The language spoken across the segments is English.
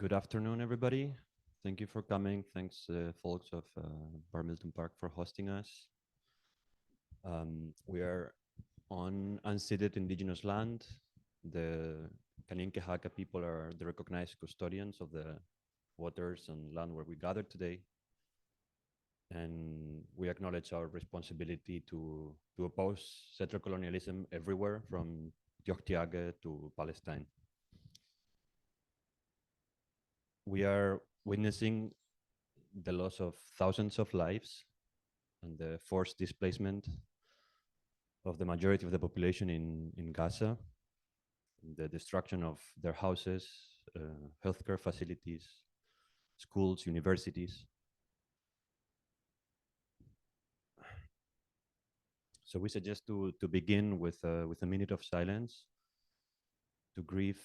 Good afternoon, everybody. Thank you for coming. Thanks, folks of Bar Milton Park, for hosting us. We are on unceded indigenous land. The Kanien'kehá:ka people are the recognized custodians of the waters and land where we gather today. And we acknowledge our responsibility to oppose settler colonialism everywhere, from Tiohtià:ke to Palestine. We are witnessing the loss of thousands of lives and the forced displacement of the majority of the population in Gaza, the destruction of their houses, healthcare facilities, schools, universities. So we suggest to begin with a minute of silence to grieve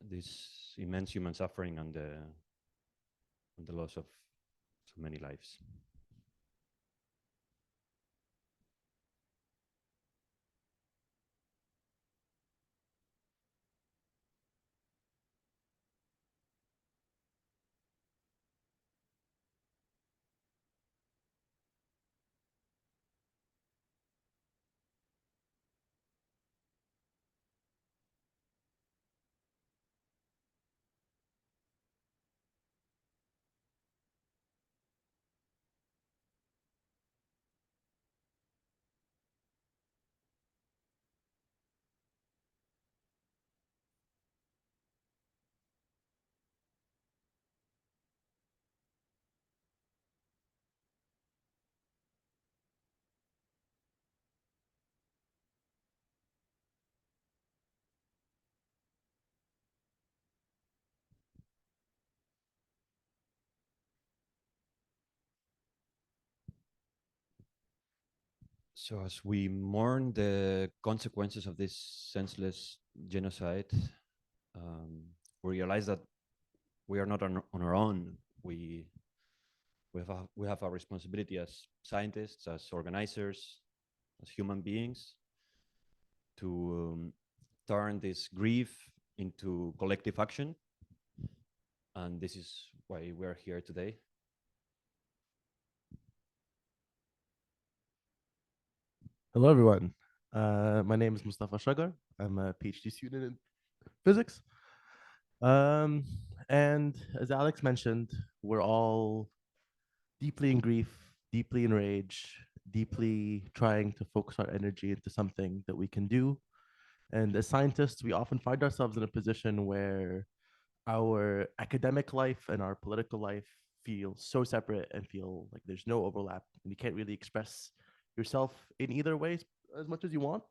this immense human suffering and the loss of so many lives. So as we mourn the consequences of this senseless genocide, we realize that we are not on our own. We have a responsibility as scientists, as organizers, as human beings, to turn this grief into collective action. And this is why we're here today. Hello, everyone. My name is Mustafa Shagar. I'm a PhD student in physics. And as Alex mentioned, we're all deeply in grief, deeply in rage, deeply trying to focus our energy into something that we can do. And as scientists, we often find ourselves in a position where our academic life and our political life feel so separate and feel like there's no overlap, and you can't really express yourself in either way as much as you want.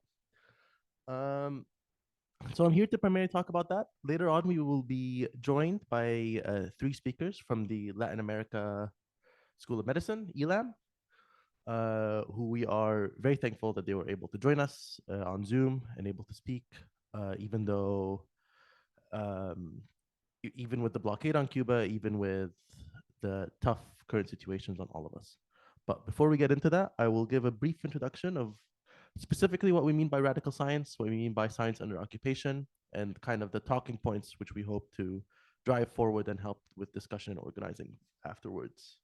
Um, so I'm here to primarily talk about that. Later on, we will be joined by three speakers from the Latin America School of Medicine, ELAM, who we are very thankful that they were able to join us on Zoom and able to speak, even though, um, even with the blockade on Cuba, even with the tough current situations on all of us. But before we get into that, I will give a brief introduction of specifically what we mean by radical science, what we mean by science under occupation, and kind of the talking points which we hope to drive forward and help with discussion and organizing afterwards.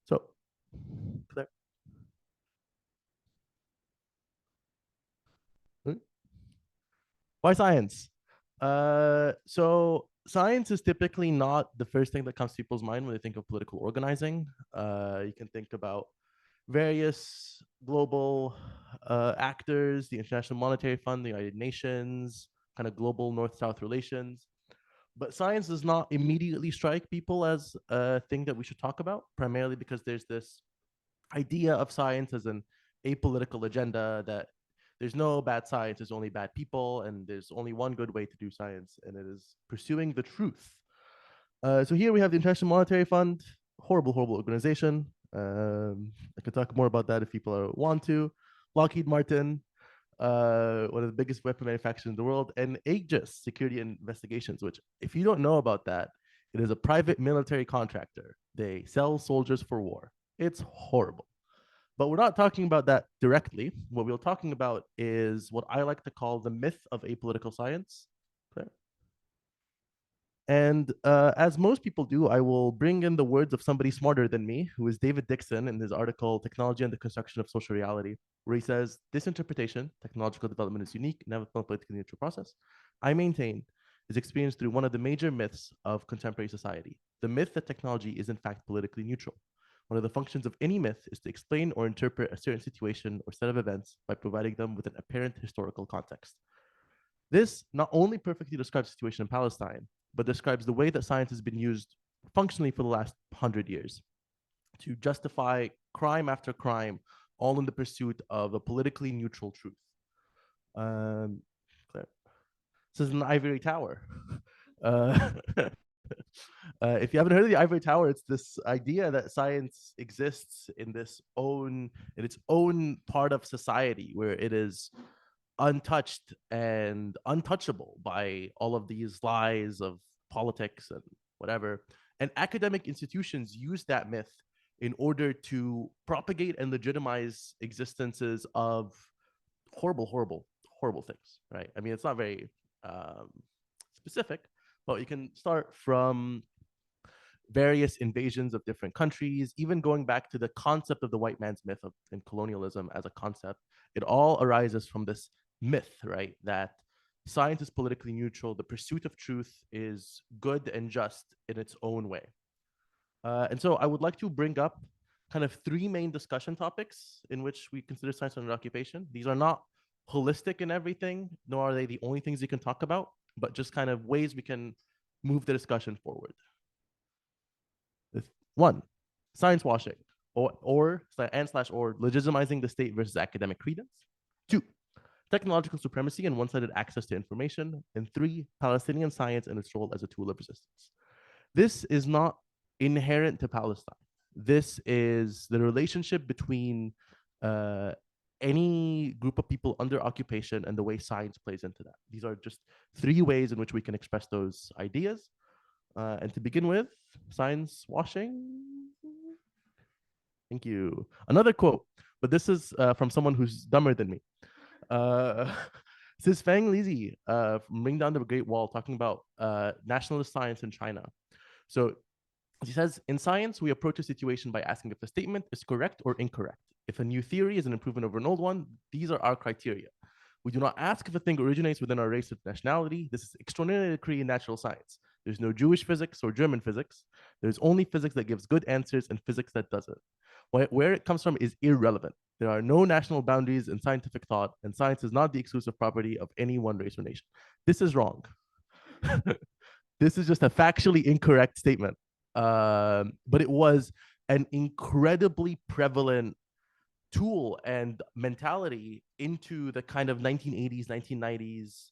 So, Claire. Why science? So science is typically not the first thing that comes to people's mind when they think of political organizing. You can think about various global actors, the International Monetary Fund, the United Nations, kind of global North-South relations. But science does not immediately strike people as a thing that we should talk about, primarily because there's this idea of science as an apolitical agenda that there's no bad science, there's only bad people, and there's only one good way to do science, and it is pursuing the truth. So here we have the International Monetary Fund, horrible, horrible organization. I could talk more about that if people want to. Lockheed Martin, one of the biggest weapon manufacturers in the world, and Aegis Security Investigations, which, if you don't know about that, it is a private military contractor. They sell soldiers for war. It's horrible. But we're not talking about that directly. What we're talking about is what I like to call the myth of apolitical science. Claire? And as most people do, I will bring in the words of somebody smarter than me, who is David Dixon, in his article, Technology and the Construction of Social Reality, where he says, this interpretation, technological development is unique, inevitable, politically neutral process, I maintain, is experienced through one of the major myths of contemporary society, the myth that technology is in fact politically neutral. One of the functions of any myth is to explain or interpret a certain situation or set of events by providing them with an apparent historical context. This not only perfectly describes the situation in Palestine, but describes the way that science has been used functionally for the last 100 years to justify crime after crime, all in the pursuit of a politically neutral truth. Claire. This is an ivory tower. Uh, if you haven't heard of the ivory tower, it's this idea that science exists in its own part of society where it is untouched and untouchable by all of these lies of politics and whatever. And academic institutions use that myth in order to propagate and legitimize existences of horrible, horrible, horrible things, right? I mean, it's not very specific, but you can start from various invasions of different countries, even going back to the concept of the white man's myth and colonialism as a concept. It all arises from this myth, right? That science is politically neutral. The pursuit of truth is good and just in its own way. And so I would like to bring up kind of three main discussion topics in which we consider science under occupation. These are not holistic in everything, nor are they the only things you can talk about, but just kind of ways we can move the discussion forward. One, science washing, or legitimizing the state versus academic credence. Two, technological supremacy and one-sided access to information. And three, Palestinian science and its role as a tool of resistance. This is not inherent to Palestine. This is the relationship between any group of people under occupation and the way science plays into that. These are just three ways in which we can express those ideas. And to begin with, science washing. Thank you. Another quote, but this is from someone who's dumber than me. This is Fang Lizi from Bring Down the Great Wall, talking about nationalist science in China. So he says, in science, we approach a situation by asking if a statement is correct or incorrect. If a new theory is an improvement over an old one, these are our criteria. We do not ask if a thing originates within our race or nationality. This is extraordinarily decree in natural science. There's no Jewish physics or German physics. There's only physics that gives good answers and physics that doesn't. Where it comes from is irrelevant. There are no national boundaries in scientific thought, and science is not the exclusive property of any one race or nation. This is wrong. This is just a factually incorrect statement. But it was an incredibly prevalent tool and mentality into the kind of 1980s, 1990s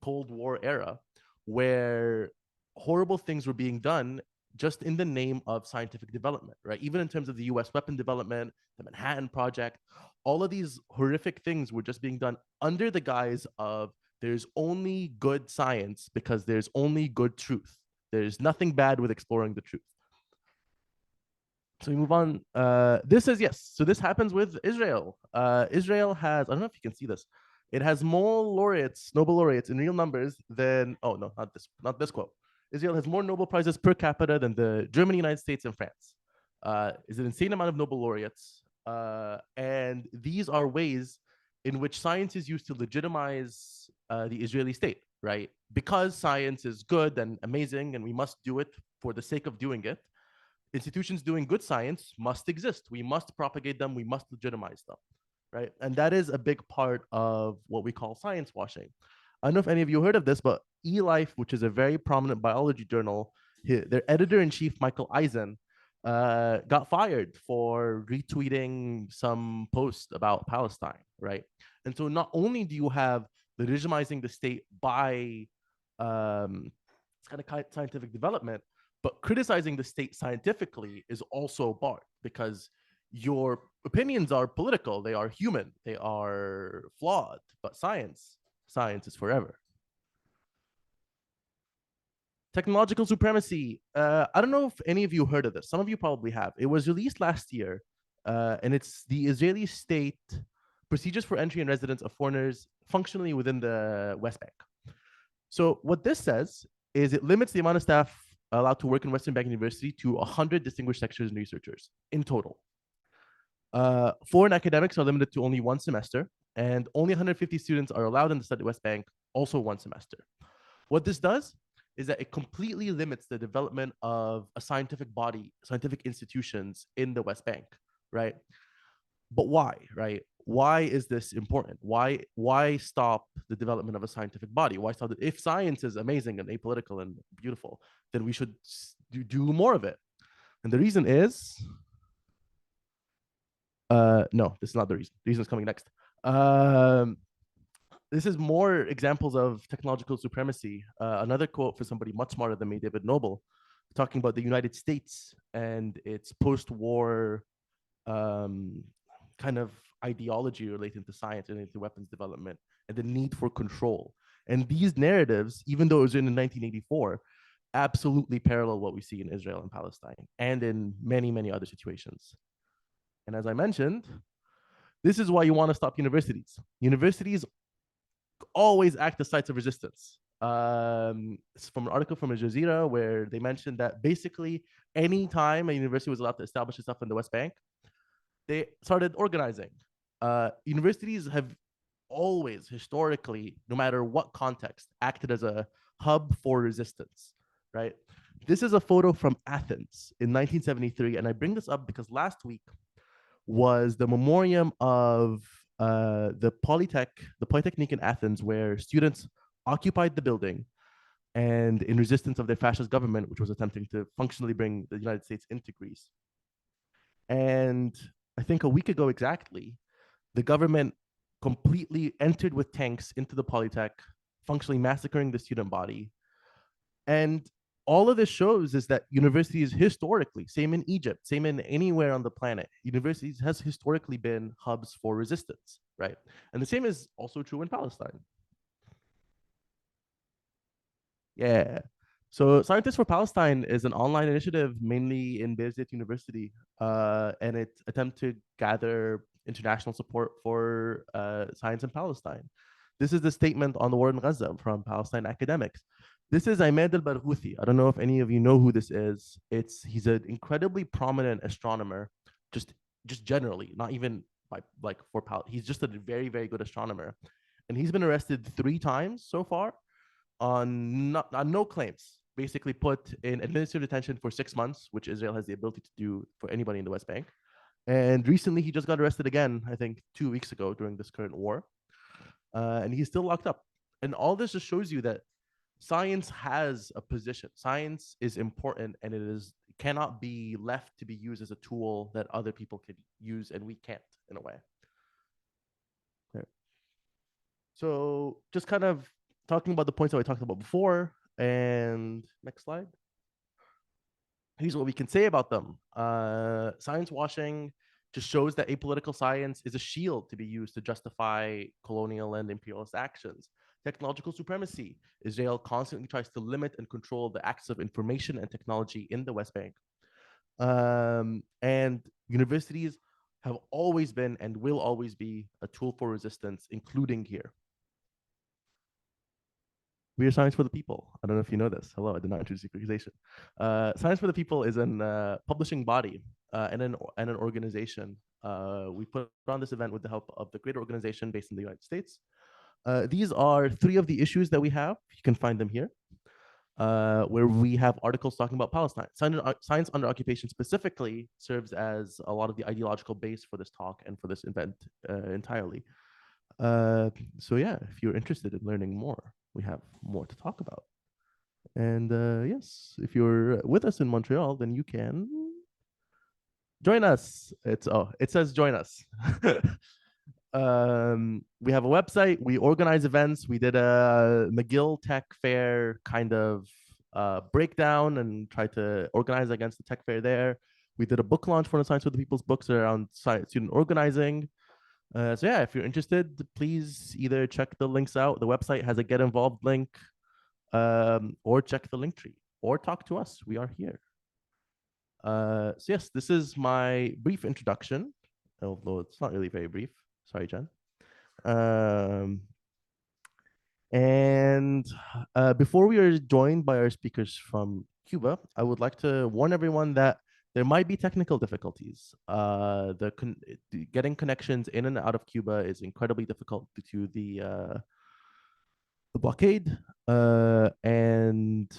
Cold War era, where horrible things were being done just in the name of scientific development, right? Even in terms of the US weapon development, the Manhattan Project, all of these horrific things were just being done under the guise of there's only good science because there's only good truth. There's nothing bad with exploring the truth. So we move on. This is, yes. So this happens with Israel. Israel has, I don't know if you can see this. It has more laureates, Nobel laureates in real numbers than, oh no, not this quote. Israel has more Nobel Prizes per capita than the Germany, United States, and France. Is an insane amount of Nobel laureates. And these are ways in which science is used to legitimize the Israeli state, right? Because science is good and amazing and we must do it for the sake of doing it, institutions doing good science must exist. We must propagate them. We must legitimize them, right? And that is a big part of what we call science washing. I don't know if any of you heard of this, but eLife, which is a very prominent biology journal, their editor-in-chief, Michael Eisen, got fired for retweeting some post about Palestine, right? And so not only do you have legitimizing the state by it's kind of scientific development, but criticizing the state scientifically is also barred because your opinions are political, they are human, they are flawed, but science is forever. Technological supremacy. I don't know if any of you heard of this. Some of you probably have. It was released last year, and it's the Israeli state procedures for entry and residence of foreigners functionally within the West Bank. So what this says is it limits the amount of staff allowed to work in Western Bank University to 100 distinguished lecturers and researchers in total. Foreign academics are limited to only one semester, and only 150 students are allowed in the study at West Bank, also one semester. What this does is that it completely limits the development of a scientific body, scientific institutions in the West Bank, right? But why, right? Why is this important? Why stop the development of a scientific body? Why stop it? If science is amazing and apolitical and beautiful, then we should do more of it. And the reason is, no, this is not the reason. The reason is coming next. This is more examples of technological supremacy. Another quote for somebody much smarter than me, David Noble, talking about the United States and its post-war kind of ideology related to science and into weapons development and the need for control. And these narratives, even though it was written in 1984, absolutely parallel what we see in Israel and Palestine and in many, many other situations. And as I mentioned, this is why you want to stop universities. Universities always act as sites of resistance. It's from an article from Al Jazeera where they mentioned that basically any time a university was allowed to establish itself in the West Bank, they started organizing. Universities have always, historically, no matter what context, acted as a hub for resistance, right? This is a photo from Athens in 1973, and I bring this up because last week was the memoriam of the Polytechnic in Athens, where students occupied the building and in resistance of their fascist government, which was attempting to functionally bring the United States into Greece. And I think a week ago exactly, the government completely entered with tanks into the Polytech, functionally massacring the student body. And all of this shows is that universities historically, same in Egypt, same in anywhere on the planet, universities has historically been hubs for resistance, right? And the same is also true in Palestine. Yeah. So Scientists for Palestine is an online initiative mainly in Beirut University, and it attempts to gather international support for science in Palestine. This is the statement on the war in Gaza from Palestine academics. This is Ahmed al-Barghouthi. I don't know if any of you know who this is. He's an incredibly prominent astronomer, just generally, not even by like for he's just a very, very good astronomer. And he's been arrested 3 times so far on no claims, basically put in administrative detention for 6 months, which Israel has the ability to do for anybody in the West Bank. And recently he just got arrested again, I think 2 weeks ago during this current war. And he's still locked up. And all this just shows you that science has a position. Science is important, and it cannot be left to be used as a tool that other people could use, and we can't in a way. Okay. So just kind of talking about the points that I talked about before, and next slide. Here's what we can say about them. Science washing just shows that apolitical science is a shield to be used to justify colonial and imperialist actions. Technological supremacy. Israel constantly tries to limit and control the access of information and technology in the West Bank. And universities have always been and will always be a tool for resistance, including here. We are Science for the People. I don't know if you know this. Hello, I did not introduce the organization. Science for the People is a publishing body and an organization. We put on this event with the help of the greater organization based in the United States. These are 3 of the issues that we have. You can find them here, where we have articles talking about Palestine. Science under occupation specifically serves as a lot of the ideological base for this talk and for this event entirely. So yeah, if you're interested in learning more, we have more to talk about. And yes, if you're with us in Montreal, then you can join us. It says join us. We have a website. We organize events. We did a McGill Tech Fair kind of breakdown and tried to organize against the tech fair there. We did a book launch for the Science for the People's books around student organizing. So yeah, if you're interested, please either check the links out. The website has a get involved link, or check the link tree, or talk to us. We are here. So yes, this is my brief introduction, although it's not really very brief. Sorry, Jen. And before we are joined by our speakers from Cuba, I would like to warn everyone that there might be technical difficulties. Getting connections in and out of Cuba is incredibly difficult due to the blockade. And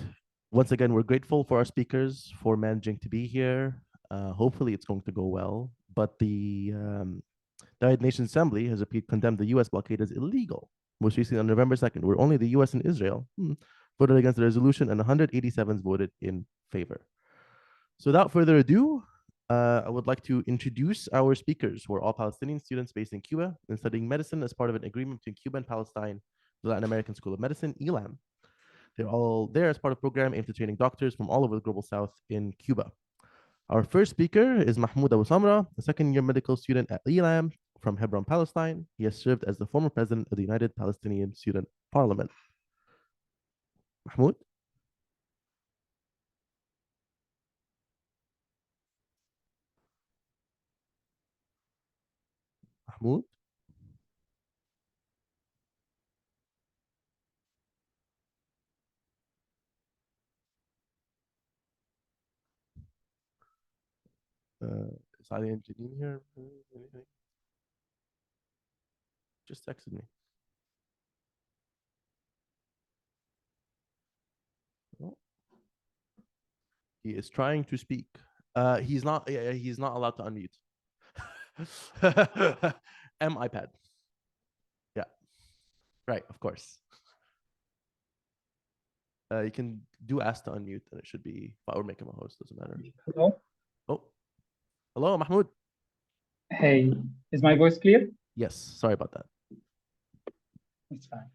once again, we're grateful for our speakers for managing to be here. Hopefully, it's going to go well. But the United Nations Assembly has condemned the U.S. blockade as illegal. Most recently on November 2nd, where only the U.S. and Israel voted against the resolution and 187 voted in favor. So without further ado, I would like to introduce our speakers, who are all Palestinian students based in Cuba and studying medicine as part of an agreement between Cuba and Palestine, the Latin American School of Medicine, ELAM. They're all there as part of a program aimed at training doctors from all over the global south in Cuba. Our first speaker is Mahmoud Abu Samra, a second-year medical student at ELAM from Hebron, Palestine. He has served as the former president of the United Palestinian Student Parliament. Mahmoud? Mahmoud? Is Ali and Janine here? Anything? Just texted me. Oh. He is trying to speak. He's not. He's not allowed to unmute. iPad. Yeah. Right. Of course. You can do ask to unmute, and it should be. Or make him a host. Doesn't matter. Hello. Oh. Hello, Mahmoud. Hey, is my voice clear? Yes. Sorry about that. It's fine.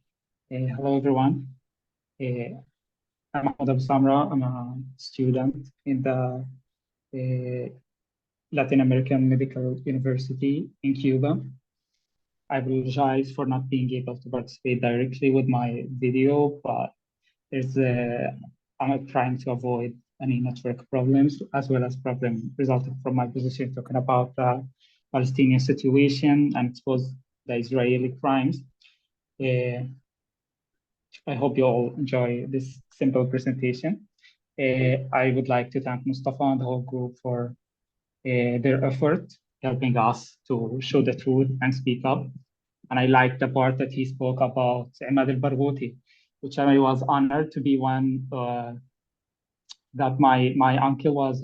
Hello, everyone. I'm Mahmoud Abu Samra. I'm a student in the Latin American Medical University in Cuba. I apologize for not being able to participate directly with my video, but I'm trying to avoid any network problems as well as problems resulting from my position talking about the Palestinian situation and expose the Israeli crimes. I hope you all enjoy this simple presentation. I would like to thank Mustafa and the whole group for their effort helping us to show the truth and speak up. And I like the part that he spoke about Imad al-Barghouti, which I was honored to be one that my uncle was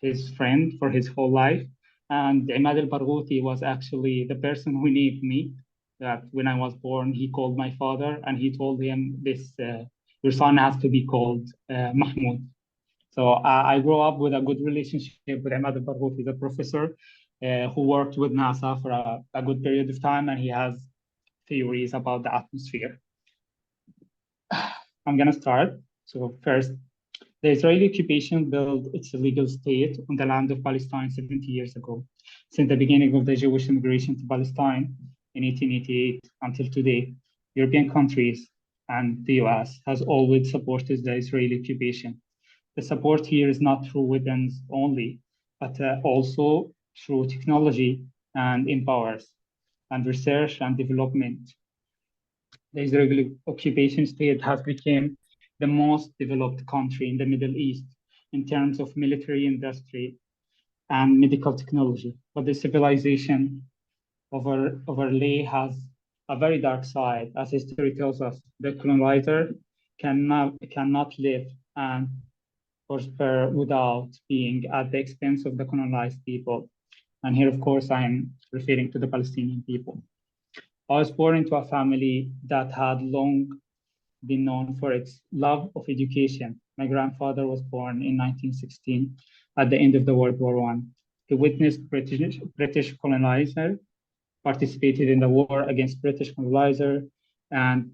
his friend for his whole life. And Imad al-Barghouti was actually the person who named me. That when I was born, he called my father and he told him, your son has to be called Mahmoud. So I grew up with a good relationship with Imad al-Barghouti, the professor who worked with NASA for a good period of time, and he has theories about the atmosphere. I'm gonna start. So first, the Israeli occupation built its legal state on the land of Palestine 70 years ago. Since the beginning of the Jewish immigration to Palestine in 1888 until today, European countries and the US has always supported the Israeli occupation. The support here is not through weapons only, but also through technology and empowers and research and development. The Israeli occupation state has become the most developed country in the Middle East in terms of military industry and medical technology. But the civilization overlay has a very dark side, as history tells us. The colonizer cannot live and prosper without being at the expense of the colonized people. And here, of course, I'm referring to the Palestinian people. I was born into a family that had long been known for its love of education. My grandfather was born in 1916 at the end of the World War I. He witnessed British colonizer, participated in the war against British colonizer, and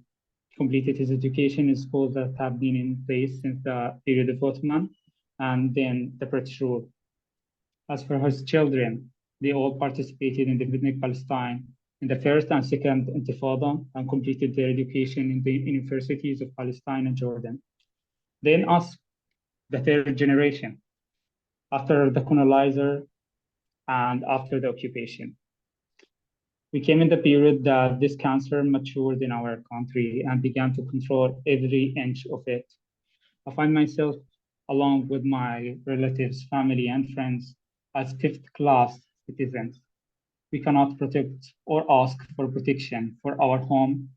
completed his education in schools that have been in place since the period of Ottoman and then the British rule. As for his children, they all participated in defending Palestine in the first and second Intifada and completed their education in the universities of Palestine and Jordan. Then us, the third generation, after the colonizer and after the occupation. We came in the period that this cancer matured in our country and began to control every inch of it. I find myself, along with my relatives, family, and friends, as fifth-class citizens. We cannot protect or ask for protection for our home,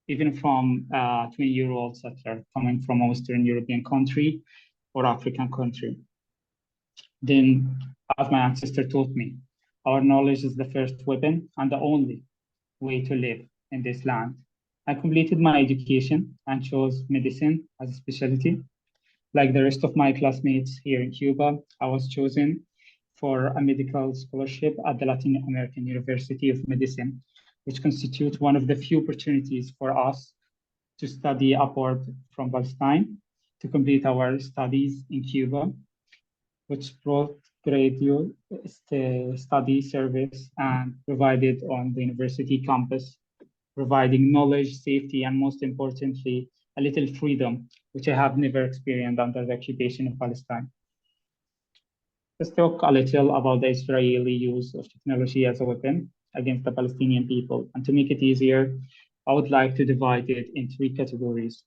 even from 20-year-olds that are coming from a Western European country or African country. Then, as my ancestor taught me, our knowledge is the first weapon and the only way to live in this land. I completed my education and chose medicine as a specialty. Like the rest of my classmates here in Cuba, I was chosen for a medical scholarship at the Latin American University of Medicine, which constitutes one of the few opportunities for us to study abroad from Palestine, to complete our studies in Cuba, which brought graduate study service and provided on the university campus, providing knowledge, safety, and most importantly, a little freedom, which I have never experienced under the occupation of Palestine. Let's talk a little about the Israeli use of technology as a weapon against the Palestinian people. And to make it easier, I would like to divide it in three categories.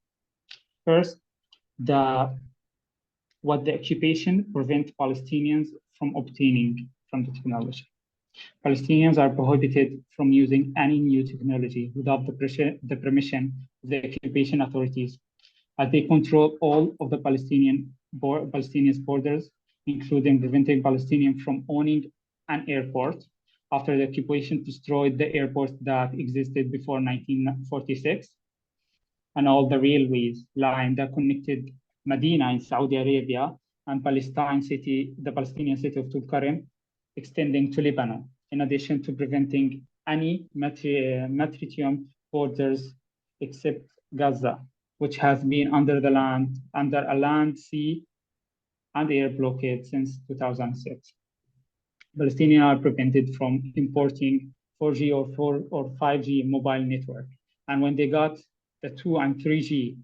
First, what the occupation prevents Palestinians from obtaining from the technology. Palestinians are prohibited from using any new technology without the permission of the occupation authorities, as they control all of the Palestinians' borders, including preventing Palestinians from owning an airport after the occupation destroyed the airport that existed before 1946, and all the railways line that connected Medina in Saudi Arabia and the Palestinian city of Tulkarem, extending to Lebanon, in addition to preventing any maritime borders except Gaza, which has been under a land, sea, and air blockade since 2006. Palestinians are prevented from importing 4G or 5G mobile network. And when they got the 2 and 3G,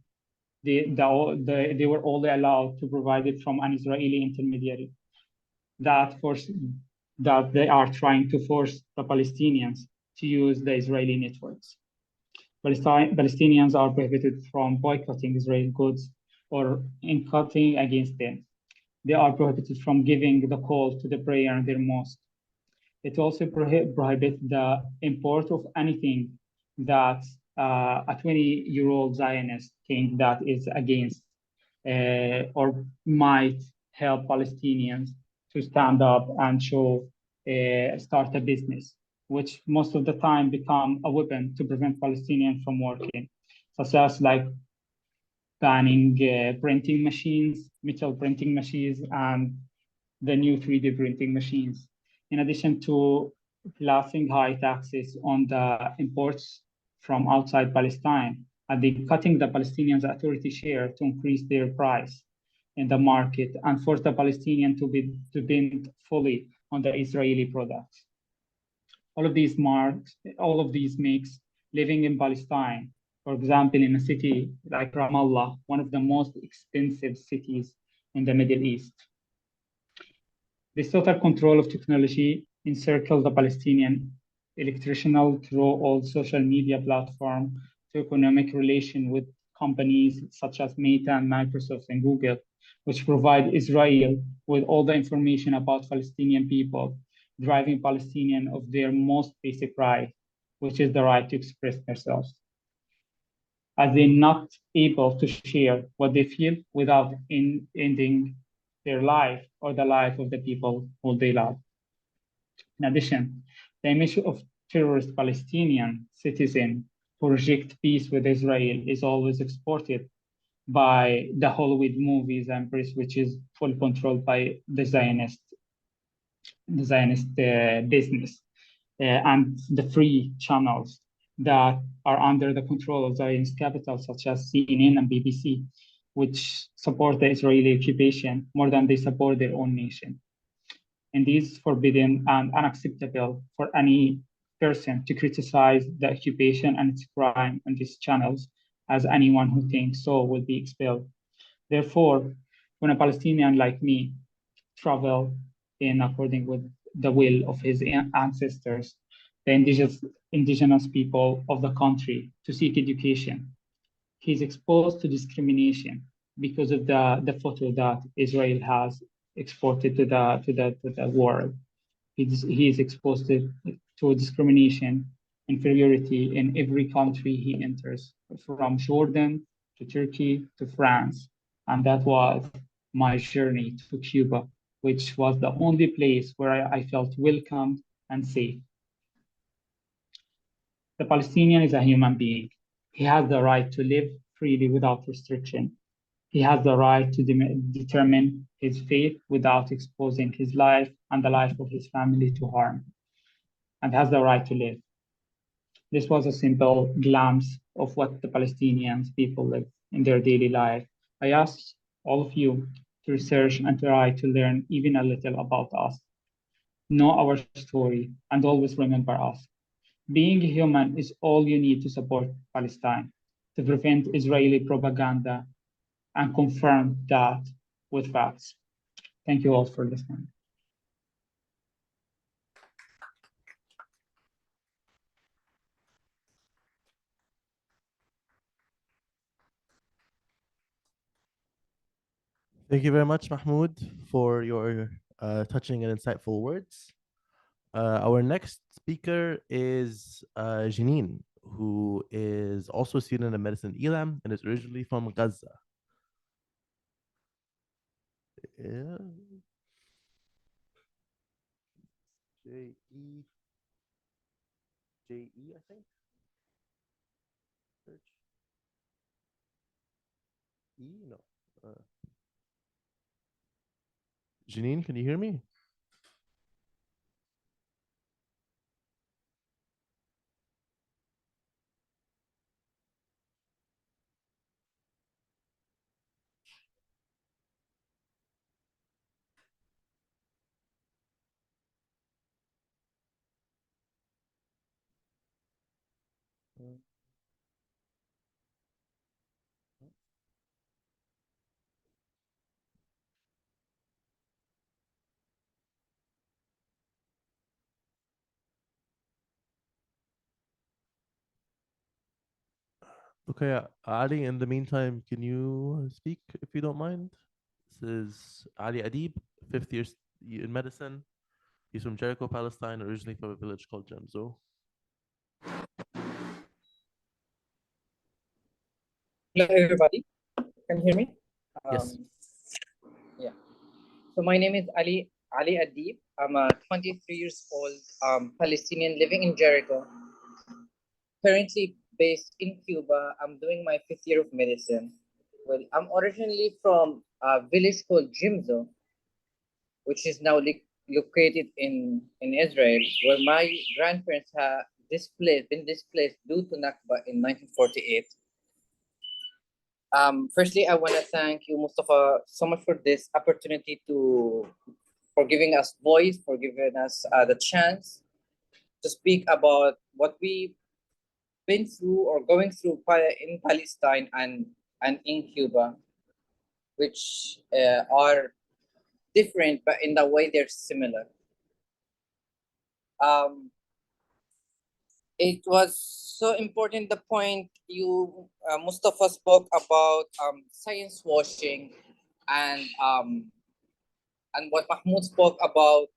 they were only allowed to provide it from an Israeli intermediary. That they are trying to force the Palestinians to use the Israeli networks. Palestinians are prohibited from boycotting Israeli goods or cutting against them. They are prohibited from giving the call to the prayer in their mosque. It also prohibits the import of anything that a 20-year-old Zionist think that is against or might help Palestinians to stand up and start a business, which most of the time become a weapon to prevent Palestinians from working, such as like banning printing machines, metal printing machines, and the new 3D printing machines, in addition to placing high taxes on the imports from outside Palestine, and then cutting the Palestinians' authority share to increase their price in the market and force the Palestinian to depend fully on the Israeli products. All of these makes living in Palestine, for example, in a city like Ramallah, one of the most expensive cities in the Middle East. This total control of technology encircles the Palestinian electoral through all social media platforms to economic relation with companies such as Meta and Microsoft and Google, which provide Israel with all the information about Palestinian people, driving Palestinians of their most basic right, which is the right to express themselves, as they're not able to share what they feel without ending their life or the life of the people who they love. In addition, the image of terrorist Palestinian citizen who reject peace with Israel is always exported by the Hollywood movies and press, which is fully controlled by the Zionist business and the free channels that are under the control of Zionist capital, such as CNN and BBC, which support the Israeli occupation more than they support their own nation. And this is forbidden and unacceptable for any person to criticize the occupation and its crime on these channels, as anyone who thinks so will be expelled. Therefore, when a Palestinian like me travel in according with the will of his ancestors the indigenous people of the country to seek education. He's exposed to discrimination because of the photo that Israel has exported to the world. He is exposed to discrimination, inferiority in every country he enters, from Jordan to Turkey to France. And that was my journey to Cuba, which was the only place where I felt welcomed and safe. The Palestinian is a human being. He has the right to live freely without restriction. He has the right to determine his fate without exposing his life and the life of his family to harm, and has the right to live. This was a simple glimpse of what the Palestinians people live in their daily life. I ask all of you to research and try to learn even a little about us. Know our story and always remember us. Being human is all you need to support Palestine, to prevent Israeli propaganda and confirm that with facts. Thank you all for listening. Thank you very much, Mahmoud, for your touching and insightful words. Our next speaker is Janine, who is also a student of medicine at ELAM and is originally from Gaza. Yeah. J-E, I think. Search. E? No. Janine, can you hear me? Okay, Ali, in the meantime, can you speak if you don't mind? This is Ali Adib, fifth year in medicine. He's from Jericho, Palestine, originally from a village called Jamzo. Hello, everybody. Can you hear me? Yes. Yeah. So my name is Ali Adib. I'm a 23 years old Palestinian living in Jericho. Currently based in Cuba. I'm doing my 5th year of medicine. Well, I'm originally from a village called Jimzo, which is now located in Israel, where my grandparents have been displaced due to Nakba in 1948. Firstly, I want to thank you, Mustafa, so much for this opportunity for giving us voice, for giving us the chance to speak about what we've been through or going through in Palestine and in Cuba, which are different, but in the way they're similar. It was so important the point you, Mustafa, spoke about science washing and what Mahmoud spoke about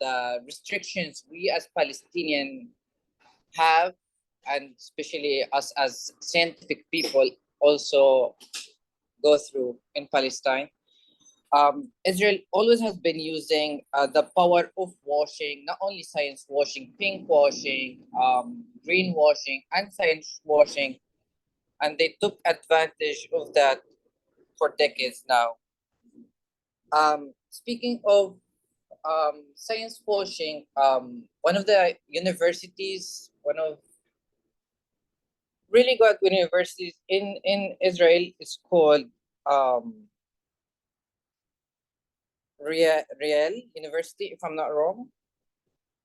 the restrictions we as Palestinian have, and especially us as scientific people also go through in Palestine. Israel always has been using the power of washing, not only science washing, pink washing, green washing, and science washing, and they took advantage of that for decades now. Speaking of science washing, one of the universities, one of really good universities in Israel is called Riel University, if I'm not wrong.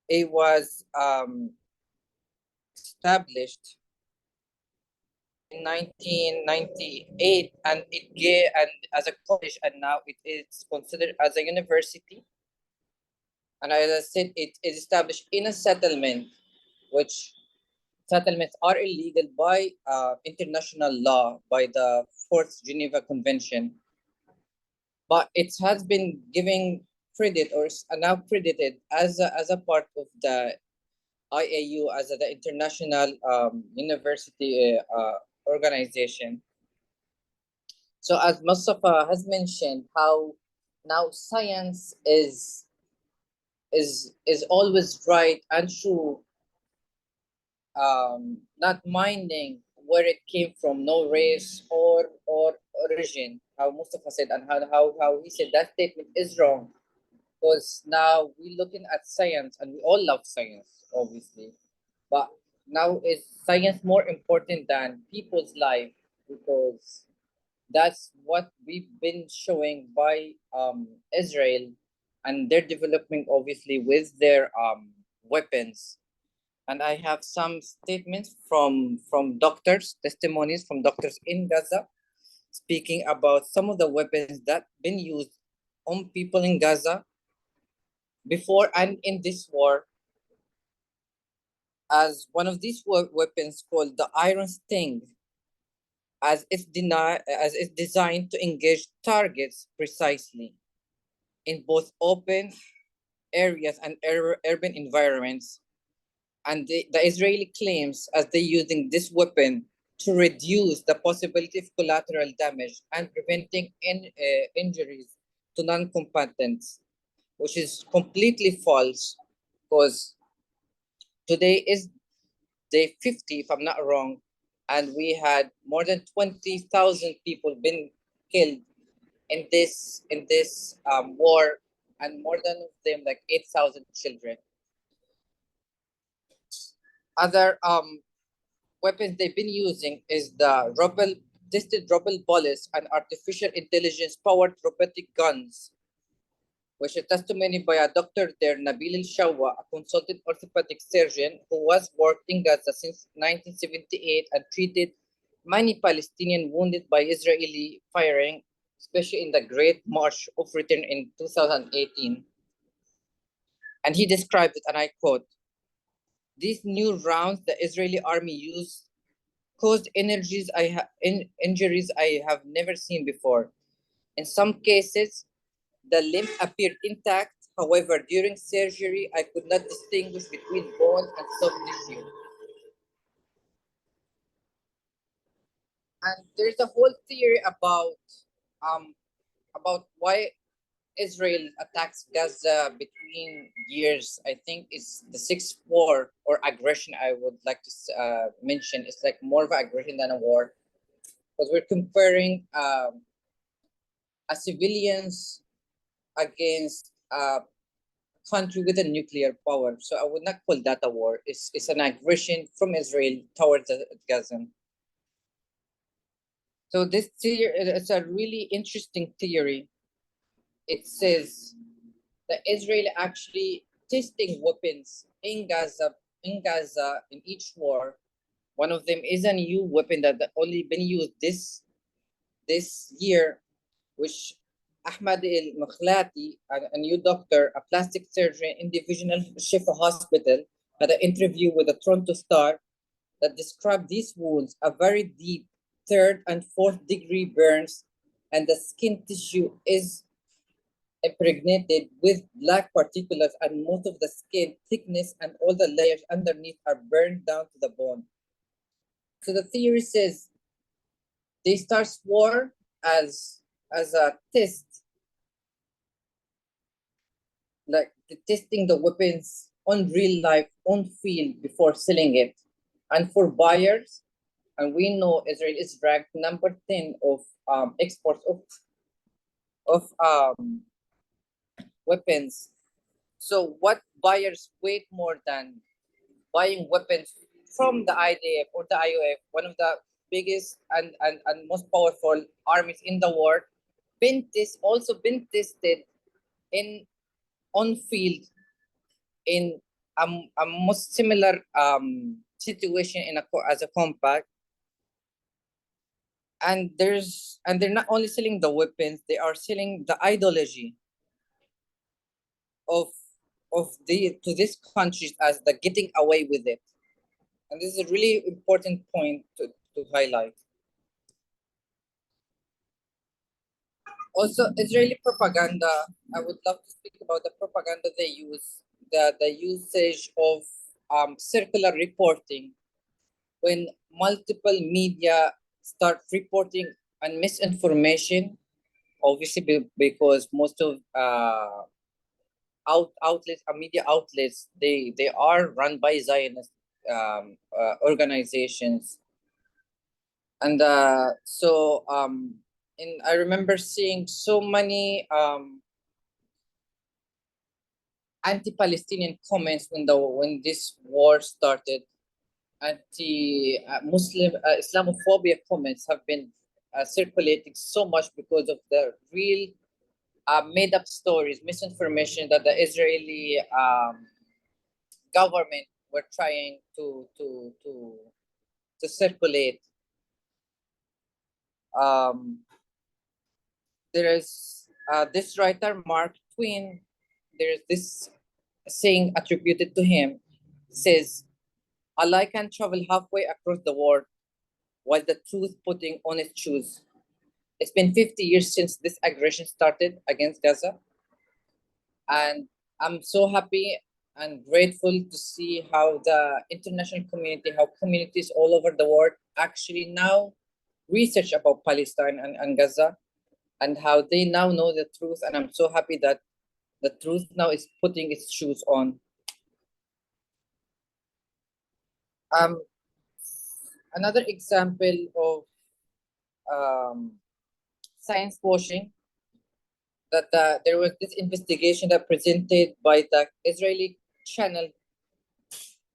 It was established in 1998, and it as a college, and now it is considered as a university. And as I said, it is established in a settlement, which settlements are illegal by international law, by the Fourth Geneva Convention. But it has been giving credit, or is now credited as a part of the IAU, as the International University Organization. So as Mustafa has mentioned, how now science is always right and true, not minding where it came from, no race or origin. How Mustafa said, and how he said that statement is wrong, because now we're looking at science, and we all love science, obviously, but now is science more important than people's life? Because that's what we've been showing by Israel, and their development, obviously, with their weapons. And I have some statements from doctors, testimonies from doctors in Gaza, speaking about some of the weapons that been used on people in Gaza before and in this war. As one of these weapons called the Iron Sting, as it's designed to engage targets precisely in both open areas and urban environments. And the Israeli claims as they're using this weapon to reduce the possibility of collateral damage and preventing injuries to non-combatants, which is completely false, because today is day 50, if I'm not wrong, and we had more than 20,000 people been killed in this war, and more than of them like 8,000 children. Other weapons they've been using is the tested rubble bullets and artificial intelligence powered robotic guns, which is testimony by a doctor there, Nabil El-Shawa, a consultant orthopedic surgeon who was worked in Gaza since 1978 and treated many Palestinians wounded by Israeli firing, especially in the Great March of Return in 2018. And he described it, and I quote, "These new rounds the Israeli army used caused injuries I have never seen before. In some cases, the limb appeared intact. However, during surgery, I could not distinguish between bone and soft tissue." And there's a whole theory about why Israel attacks Gaza between years. I think it's the sixth war or aggression. I would like to mention it's like more of an aggression than a war, because we're comparing a civilians against a country with a nuclear power. So I would not call that a war. It's an aggression from Israel towards Gaza. So this theory is a really interesting theory. It says that Israel actually testing weapons in Gaza in each war. One of them is a new weapon that only been used this year, which Ahmad El-Makhlati, a new doctor, a plastic surgeon in Divisional Shifa Hospital, had an interview with a Toronto Star that described these wounds, a very deep third and fourth degree burns, and the skin tissue is impregnated with black particles, and most of the skin thickness and all the layers underneath are burned down to the bone. So the theory says they start war as a test, like testing the weapons on real life, on field before selling it. And for buyers, and we know Israel is ranked number 10 of exports of weapons. So what buyers wait more than buying weapons from the IDF or the IOF, one of the biggest and most powerful armies in the world, also been tested in on field in a most similar situation as a compact. And they're not only selling the weapons, they are selling the ideology of to these countries as the getting away with it. And this is a really important point to highlight. Also, Israeli propaganda, I would love to speak about the propaganda they use, the usage of circular reporting. When multiple media start reporting on misinformation, obviously because most of media outlets, they are run by Zionist organizations. And I remember seeing so many anti-Palestinian comments when this war started. Anti-Muslim Islamophobia comments have been circulating so much because of the real made-up stories, misinformation that the Israeli government were trying to circulate. There is this writer, Mark Twain. There is this saying attributed to him, says, "A lie can travel halfway across the world, while the truth putting on its shoes." It's been 50 years since this aggression started against Gaza. And I'm so happy and grateful to see how the international community, how communities all over the world actually now research about Palestine and Gaza, and how they now know the truth. And I'm so happy that the truth now is putting its shoes on. Another example of science washing, that there was this investigation that presented by the Israeli channel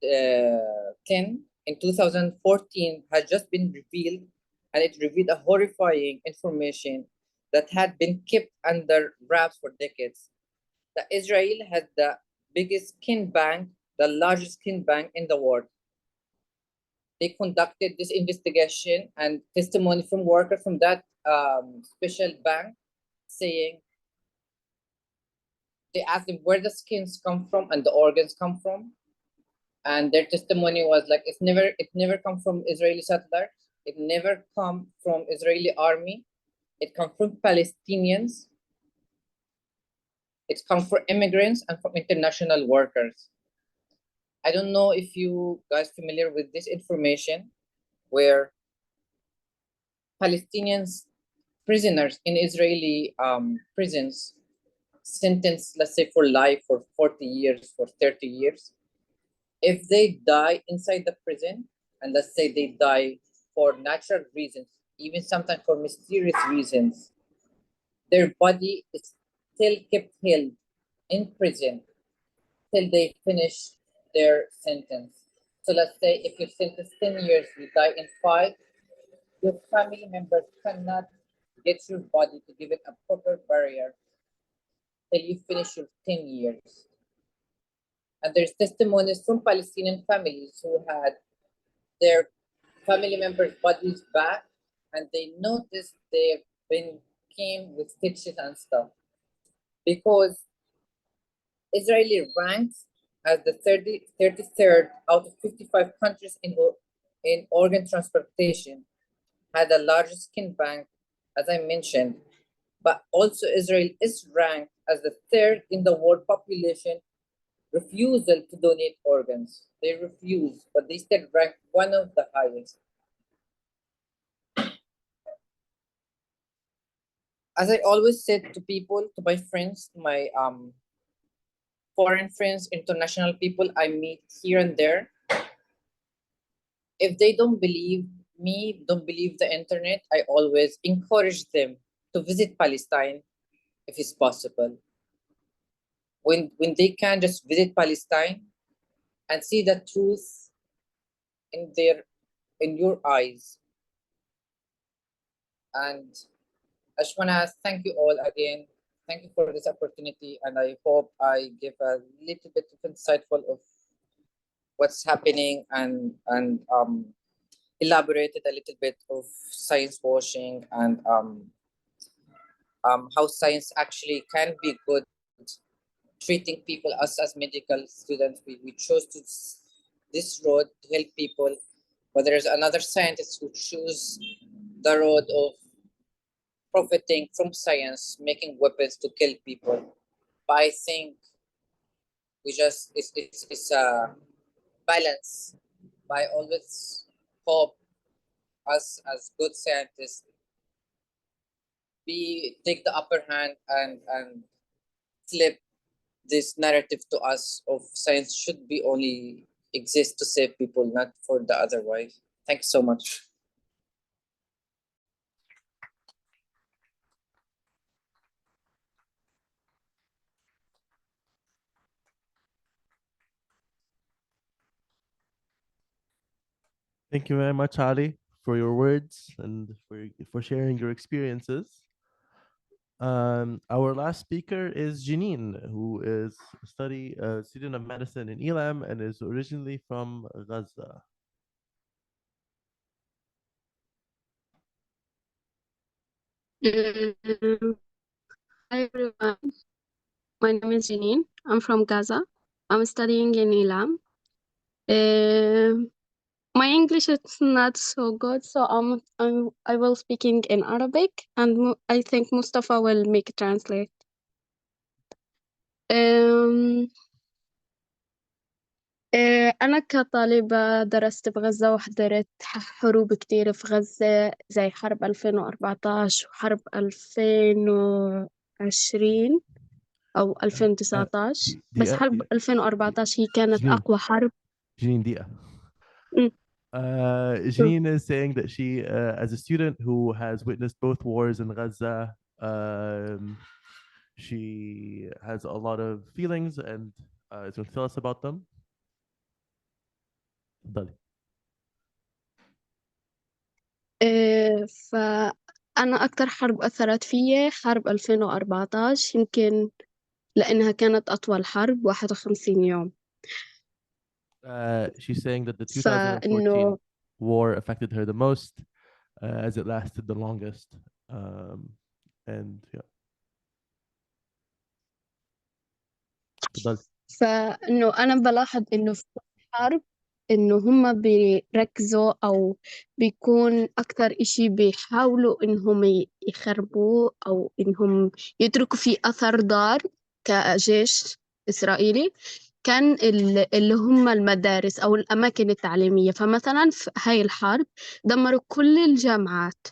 10 in 2014 had just been revealed, and it revealed a horrifying information that had been kept under wraps for decades. That Israel has the biggest skin bank, the largest skin bank in the world. They conducted this investigation, and testimony from workers from that special bank saying, they asked them where the skins come from and the organs come from. And their testimony was like, it never come from Israeli settlers. It never come from Israeli army. It comes from Palestinians. It comes from immigrants and from international workers. I don't know if you guys familiar with this information, where Palestinians, prisoners in Israeli prisons, sentenced, let's say for life, for 40 years, for 30 years, if they die inside the prison, and let's say they die for natural reasons, even sometimes for mysterious reasons, their body is still kept held in prison till they finish their sentence. So let's say if you're sentenced 10 years, you die in 5, your family members cannot get your body to give it a proper burial till you finish your 10 years. And there's testimonies from Palestinian families who had their family members' bodies back, and they noticed they've been came with stitches and stuff, because Israeli ranks as the 33rd out of 55 countries in organ transplantation, had the largest skin bank, as I mentioned, but also Israel is ranked as the 3rd in the world population refusal to donate organs. They refuse, but they still rank one of the highest. As I always said to people, to my friends, to my foreign friends, international people I meet here and there, if they don't believe me, don't believe the internet, I always encourage them to visit Palestine if it's possible. When they can, just visit Palestine and see the truth in your eyes. And I just want to thank you all again. Thank you for this opportunity, and I hope I give a little bit of insightful of what's happening, and elaborated a little bit of science washing, and how science actually can be good treating people. Us as medical students, we chose this road to help people, but there's another scientist who choose the road of profiting from science, making weapons to kill people. But I think we just it's a balance. But I always hope us as good scientists take the upper hand and flip this narrative to us of science should be only exist to save people, not for the otherwise. Thanks so much. Thank you very much, Ali, for your words and for sharing your experiences. Our last speaker is Janine, who is a student of medicine in ELAM and is originally from Gaza. Hi everyone, my name is Janine. I'm from Gaza. I'm studying in ELAM. My English is not so good, so I will speaking in Arabic, and I think Mustafa will make translate. أنا كطالبة درست بغزة وحضرت حروب كتير في غزة زي حرب 2014 وحرب 2020 أو 2019 بس حرب 2014 هي كانت جنين. أقوى حرب. Janine Dia. Mm. Janine is saying that she, as a student who has witnessed both wars in Gaza, she has a lot of feelings and is going to tell us about them. تفضلي. فأنا أكتر حرب أثرت فيي حرب 2014 يمكن لأنها كانت أطول حرب 51 يوم. She's saying that the 2014 war affected her the most as it lasted the longest. And yeah. تفضلي. فإنه أنا بلاحظ إنه في الحرب إنه هم بيركزوا أو بيكون أكتر إشي بيحاولوا إنهم يخربوه أو إنهم يتركوا فيه أثر ضار كجيش إسرائيلي كان اللي هم المدارس أو الأماكن التعليمية. فمثلا في هاي الحرب دمروا كل الجامعات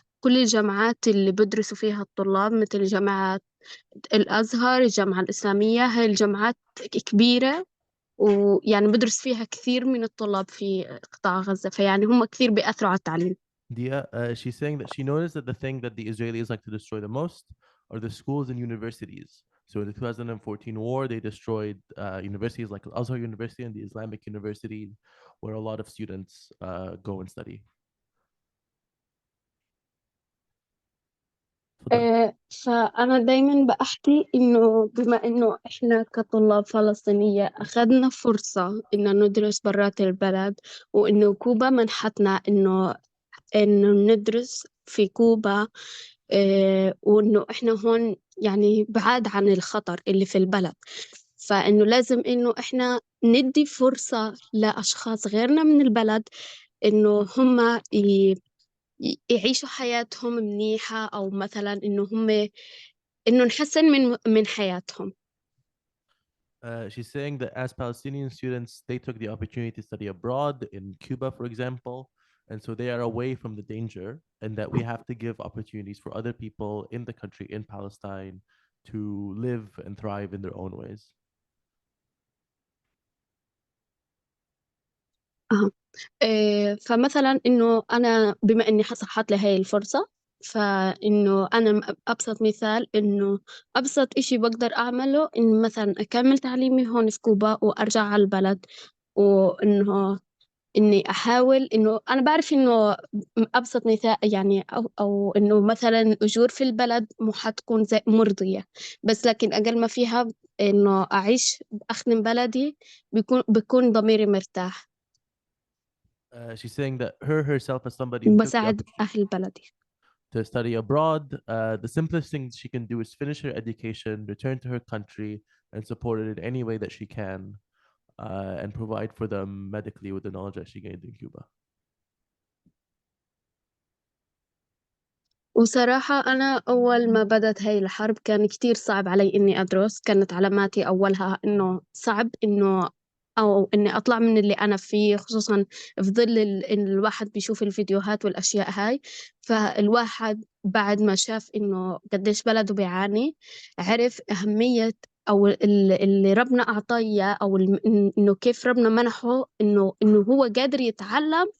اللي بدرسوا فيها الطلاب مثل جامعة الأزهر، الجامعة الإسلامية. هاي الجامعات كبيرة ويعني بدرس فيها كثير من الطلاب في قطاع غزة، فيعني هم كثير بيأثروا على التعليم. Dia, she's saying that she noticed that the thing that the Israelis like to destroy the most are the schools and universities. So in the 2014 war, they destroyed universities like Al-Azhar University and the Islamic University, where a lot of students go and study. فأنا دايما بحكي إنه بما إنه إحنا كطلاب فلسطينية أخذنا فرصة إنه ندرس برات البلد، وإنه كوبا منحتنا إنه ندرس في كوبا، وإنه إحنا هون يعني بعاد عن الخطر اللي في البلد، فإنه لازم إنه إحنا ندي فرصة لأشخاص غيرنا من البلد إنه هم يعيشوا حياتهم منيحة، أو مثلا إنه نحسن من حياتهم. She's saying that as Palestinian students, they took the opportunity to study abroad in Cuba, for example, and so they are away from the danger, and that we have to give opportunities for other people in the country, in Palestine, to live and thrive in their own ways. فمثلا إنه أنا بما إني صحت لي هاي الفرصة، فإنه أنا أبسط مثال إنه أبسط إشي بقدر أعمله إن مثلا أكمل تعليمي هون في كوبا وأرجع على البلد، وإنه إني أحاول إنه أنا بعرف إنه أبسط مثال يعني أو إنه مثلا الأجور في البلد مو حتكون زي مرضية، بس لكن أقل ما فيها إنه أعيش أخدم بلدي بيكون ضميري مرتاح. She's saying that herself as somebody who took the بساعد أهل بلدي to study abroad, the simplest thing she can do is finish her education, return to her country, and support it in any way that she can, and provide for them medically with the knowledge that she gained in Cuba. وصراحة أنا أول ما بدأت هاي الحرب كان كتير صعب علي إني أدرس. كانت علاماتي أولها إنه صعب إنه أو إني أطلع من اللي أنا فيه، خصوصا في ظل إن الواحد بيشوف الفيديوهات والأشياء هاي. فالواحد بعد ما شاف إنه قديش بلده بيعاني عرف أهمية أو اللي ربنا أعطاه إياه، أو إنه كيف ربنا منحه إنه هو قادر يتعلم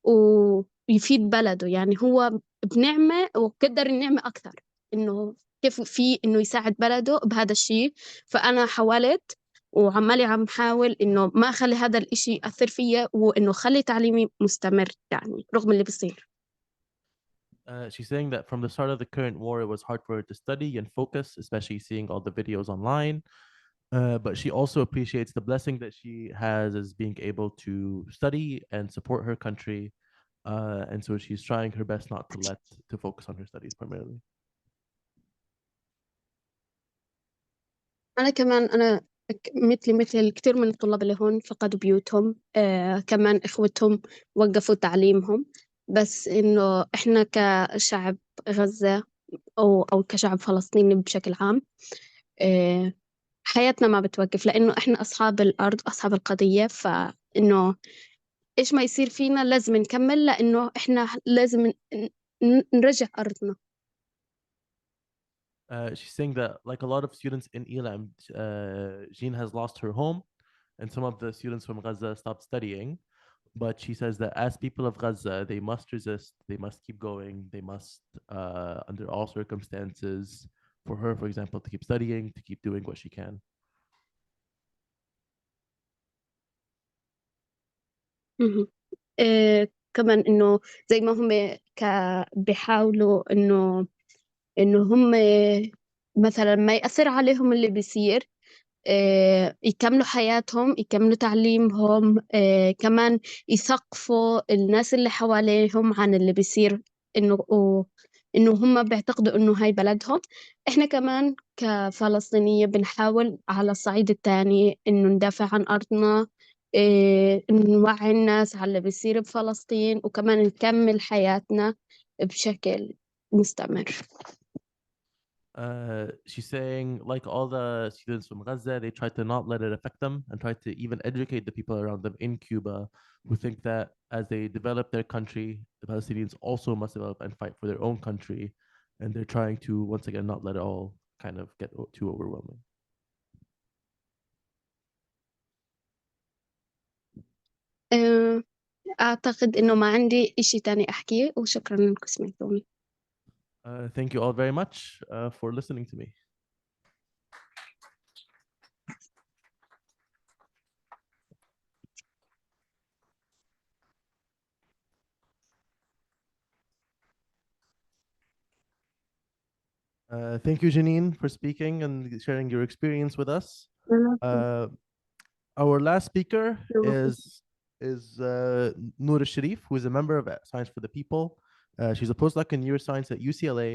ويفيد بلده. يعني هو بنعمة وقدر النعمة أكثر، إنه كيف في إنه يساعد بلده بهذا الشيء. فأنا حاولت وعمالي عم حاول إنه ما أخلي هذا الإشي يأثر فيا، وإنه خلي تعليمي مستمر يعني رغم اللي بيصير. She's saying that from the start of the current war, it was hard for her to study and focus, especially seeing all the videos online. But she also appreciates the blessing that she has as being able to study and support her country. And so she's trying her best not to focus on her studies primarily. أنا كمان مثل الكثير من الطلاب اللي هون فقدوا بيوتهم، كمان إخوتهم وقفوا تعليمهم. بس إنه إحنا كشعب غزة أو كشعب فلسطيني بشكل عام، حياتنا ما بتوقف، لأنه إحنا أصحاب الأرض، أصحاب القضية. فإنه إيش ما يصير فينا لازم نكمل، لأنه إحنا لازم نرجع أرضنا. She's saying that, like a lot of students in ELAM, Jean has lost her home, and some of the students from Gaza stopped studying. But she says that as people of Gaza, they must resist, they must keep going, they must, under all circumstances, for her, for example, to keep studying, to keep doing what she can. كمان إنه زي ما هم بيحاولوا إنه هم مثلا ما يأثر عليهم اللي بيصير، يكملوا حياتهم، يكملوا تعليمهم، كمان يثقفوا الناس اللي حواليهم عن اللي بيصير، إنه هم بيعتقدوا إنه هاي بلدهم. إحنا كمان كفلسطينية بنحاول على الصعيد الثاني إنه ندافع عن أرضنا، نوعي الناس على اللي بيصير بفلسطين، وكمان نكمل حياتنا بشكل مستمر. She's saying, like all the students from Gaza, they try to not let it affect them and try to even educate the people around them in Cuba who think that as they develop their country, the Palestinians also must develop and fight for their own country. And they're trying to, once again, not let it all kind of get too overwhelming. أعتقد إنه ما عندي إشي تاني أحكيه، وشكرا إنكم سمعتوني. Thank you all very much for listening to me. Thank you, Janine, for speaking and sharing your experience with us. Our last speaker is Noor Sharif, who is a member of Science for the People. She's a postdoc in neuroscience at UCLA.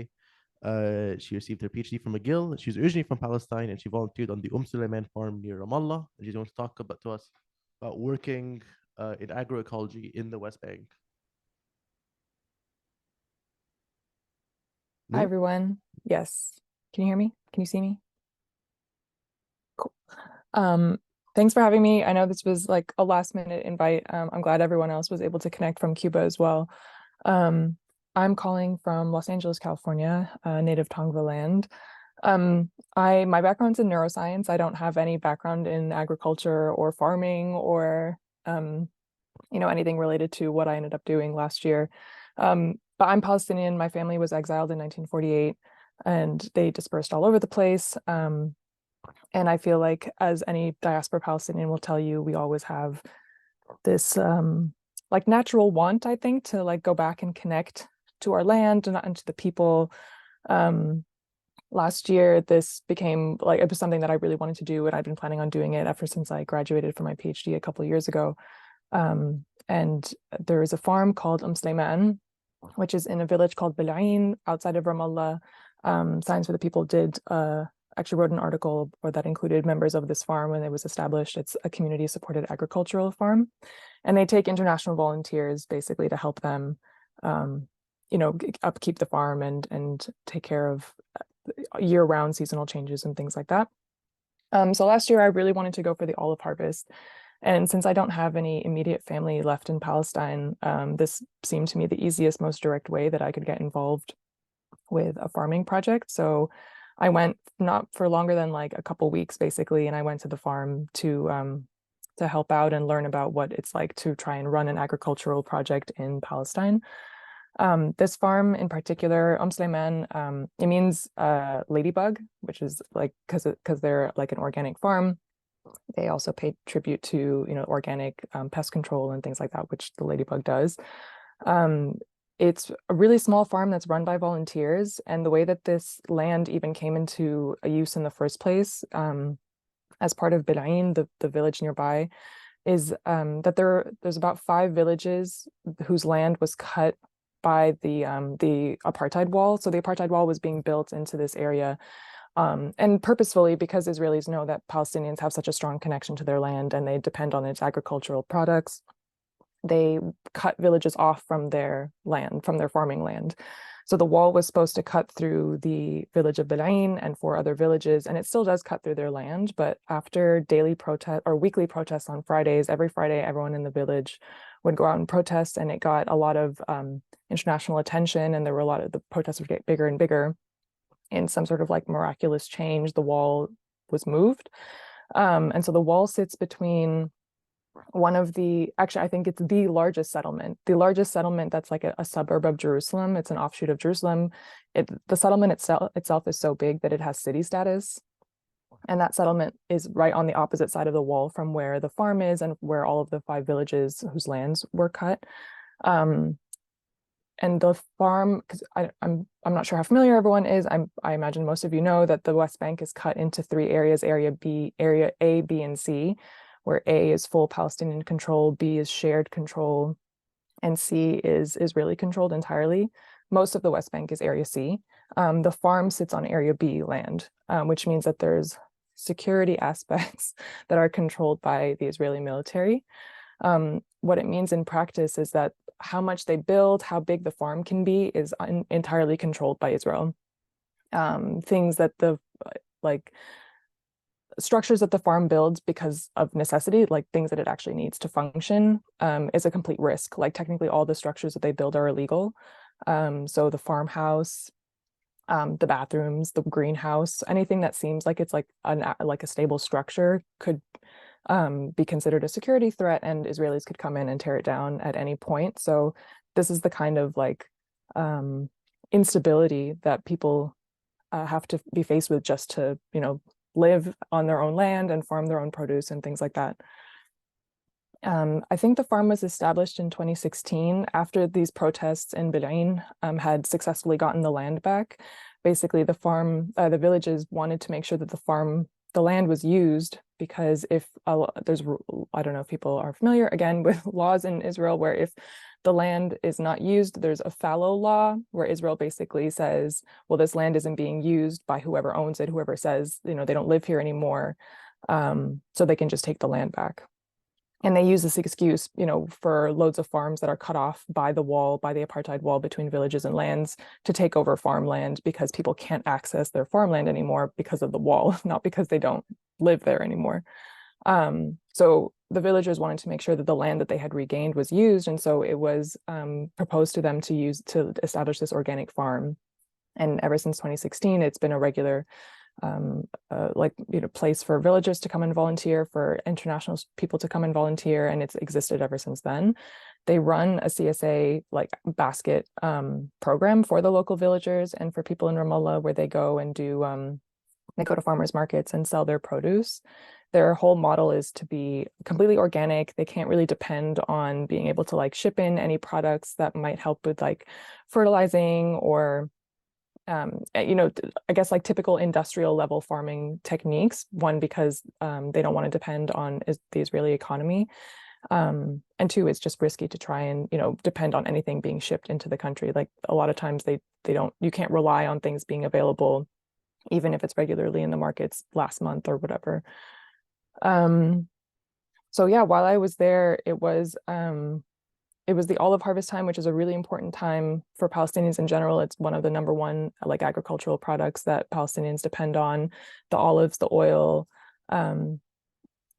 She received her PhD from McGill. She's originally from Palestine, and she volunteered on the Suleiman farm near Ramallah. And she's going to talk to us about working in agroecology in the West Bank. Hi, everyone. Yes. Can you hear me? Can you see me? Cool. Thanks for having me. I know this was like a last minute invite. I'm glad everyone else was able to connect from Cuba as well. I'm calling from Los Angeles, California, native Tongva land. My background's in neuroscience. I don't have any background in agriculture or farming or, anything related to what I ended up doing last year. But I'm Palestinian. My family was exiled in 1948 and they dispersed all over the place. And I feel like, as any diaspora Palestinian will tell you, we always have this like natural want, I think, to like go back and connect to our land and to the people. Last year, this became like, it was something that I really wanted to do, and I've been planning on doing it ever since I graduated from my PhD a couple of years ago. And there is a farm called Suleiman, which is in a village called Bil'ain outside of Ramallah. Science for the People did a actually wrote an article that included members of this farm when it was established. It's a community-supported agricultural farm, and they take international volunteers basically to help them, upkeep the farm and take care of year-round seasonal changes and things like that. So last year I really wanted to go for the olive harvest. And since I don't have any immediate family left in Palestine, this seemed to me the easiest, most direct way that I could get involved with a farming project. So I went not for longer than like a couple weeks, basically, and I went to the farm to help out and learn about what it's like to try and run an agricultural project in Palestine. This farm in particular, Suleiman, it means ladybug, which is like because they're like an organic farm. They also pay tribute to organic pest control and things like that, which the ladybug does. It's a really small farm that's run by volunteers, and the way that this land even came into use in the first place, as part of Bilain, the village nearby, is that there's about 5 villages whose land was cut by the apartheid wall. So the apartheid wall was being built into this area, and purposefully, because Israelis know that Palestinians have such a strong connection to their land and they depend on its agricultural products. They cut villages off from their land, from their farming land. So the wall was supposed to cut through the village of Bilain and 4 other villages, and it still does cut through their land. But after daily protest or weekly protests on Fridays, every Friday, everyone in the village would go out and protest, and it got a lot of international attention, and there were a lot of the protests would get bigger and bigger. In some sort of like miraculous change, the wall was moved. And so the wall sits between actually, I think it's the largest settlement that's like a suburb of Jerusalem. It's an offshoot of Jerusalem. The settlement itself is so big that it has city status. And that settlement is right on the opposite side of the wall from where the farm is and where all of the 5 villages whose lands were cut. And the farm, because I'm not sure how familiar everyone is. I imagine most of you know that the West Bank is cut into 3 areas: Area A, B, and C, where A is full Palestinian control, B is shared control, and C is Israeli controlled entirely. Most of the West Bank is Area C. The farm sits on Area B land, which means that there's security aspects that are controlled by the Israeli military. What it means in practice is that how much they build, how big the farm can be, is entirely controlled by Israel. Things that structures that the farm builds because of necessity, like things that it actually needs to function, is a complete risk. Like technically all the structures that they build are illegal. So the farmhouse, the bathrooms, the greenhouse, anything that seems like it's like a stable structure could be considered a security threat, and Israelis could come in and tear it down at any point. So this is the kind of instability that people have to be faced with just to live on their own land and farm their own produce and things like that. I think the farm was established in 2016 after these protests in Bilain had successfully gotten the land back. Basically, the villages wanted to make sure that the land was used, because if I don't know if people are familiar again with laws in Israel, where if the land is not used, there's a fallow law where Israel basically says, well, this land isn't being used by whoever owns it, whoever says, they don't live here anymore, so they can just take the land back. And they use this excuse, for loads of farms that are cut off by the apartheid wall between villages and lands, to take over farmland, because people can't access their farmland anymore because of the wall, not because they don't live there anymore. So the villagers wanted to make sure that the land that they had regained was used, and so it was proposed to them to establish this organic farm. And ever since 2016, it's been a regular place for villagers to come and volunteer, for international people to come and volunteer, and it's existed ever since then. They run a CSA basket program for the local villagers and for people in Ramallah, where they go and they go to farmers markets and sell their produce. Their whole model is to be completely organic. They can't really depend on being able to ship in any products that might help with fertilizing or I guess typical industrial level farming techniques. One, because they don't want to depend on the Israeli economy. And 2, it's just risky to try and, depend on anything being shipped into the country. A lot of times you can't rely on things being available even if it's regularly in the markets last month or whatever. So yeah, while I was there, it was the olive harvest time, which is a really important time for Palestinians in general. It's one of the number one like agricultural products that Palestinians depend on, the olives, the oil. And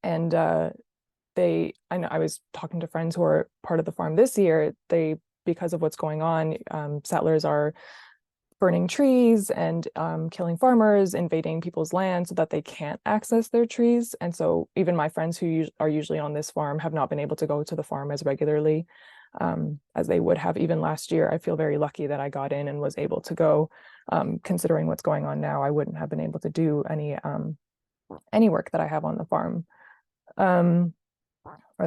I know I was talking to friends who are part of the farm this year, because of what's going on, settlers are burning trees and killing farmers, invading people's land so that they can't access their trees. And so even my friends who are usually on this farm have not been able to go to the farm as regularly as they would have even last year. I feel very lucky that I got in and was able to go. Considering what's going on now, I wouldn't have been able to do any work that I have on the farm or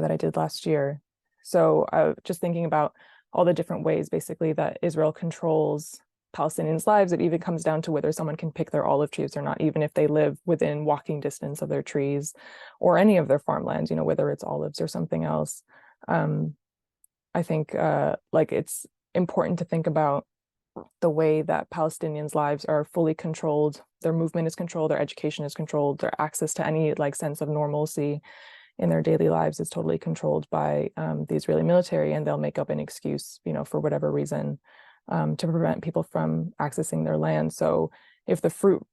that I did last year. So just thinking about all the different ways basically that Israel controls Palestinians' lives, it even comes down to whether someone can pick their olive trees or not, even if they live within walking distance of their trees or any of their farmlands, whether it's olives or something else. I think it's important to think about the way that Palestinians' lives are fully controlled. Their movement is controlled, their education is controlled, their access to any sense of normalcy in their daily lives is totally controlled by the Israeli military, and they'll make up an excuse, for whatever reason, to prevent people from accessing their land. So if the fruit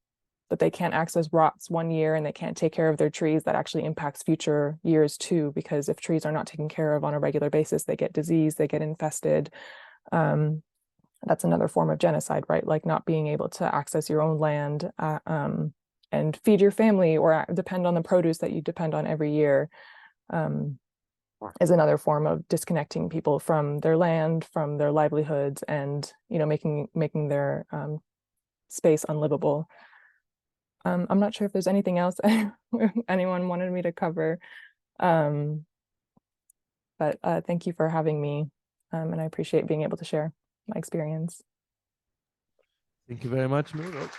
that they can't access rots one year and they can't take care of their trees, that actually impacts future years too, because if trees are not taken care of on a regular basis, they get disease, they get infested. That's another form of genocide, right? Like not being able to access your own land and feed your family or depend on the produce that you depend on every year is another form of disconnecting people from their land, from their livelihoods, and making their space unlivable. I'm not sure if there's anything else anyone wanted me to cover, but thank you for having me, and I appreciate being able to share my experience. Thank you very much, Noor.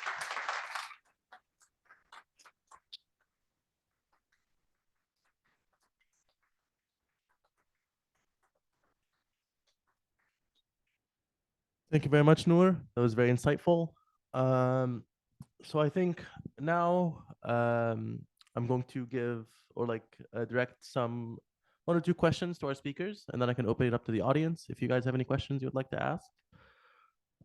Thank you very much, Noor. That was very insightful. So I think now I'm going to give direct one or two questions to our speakers, and then I can open it up to the audience if you guys have any questions you would like to ask.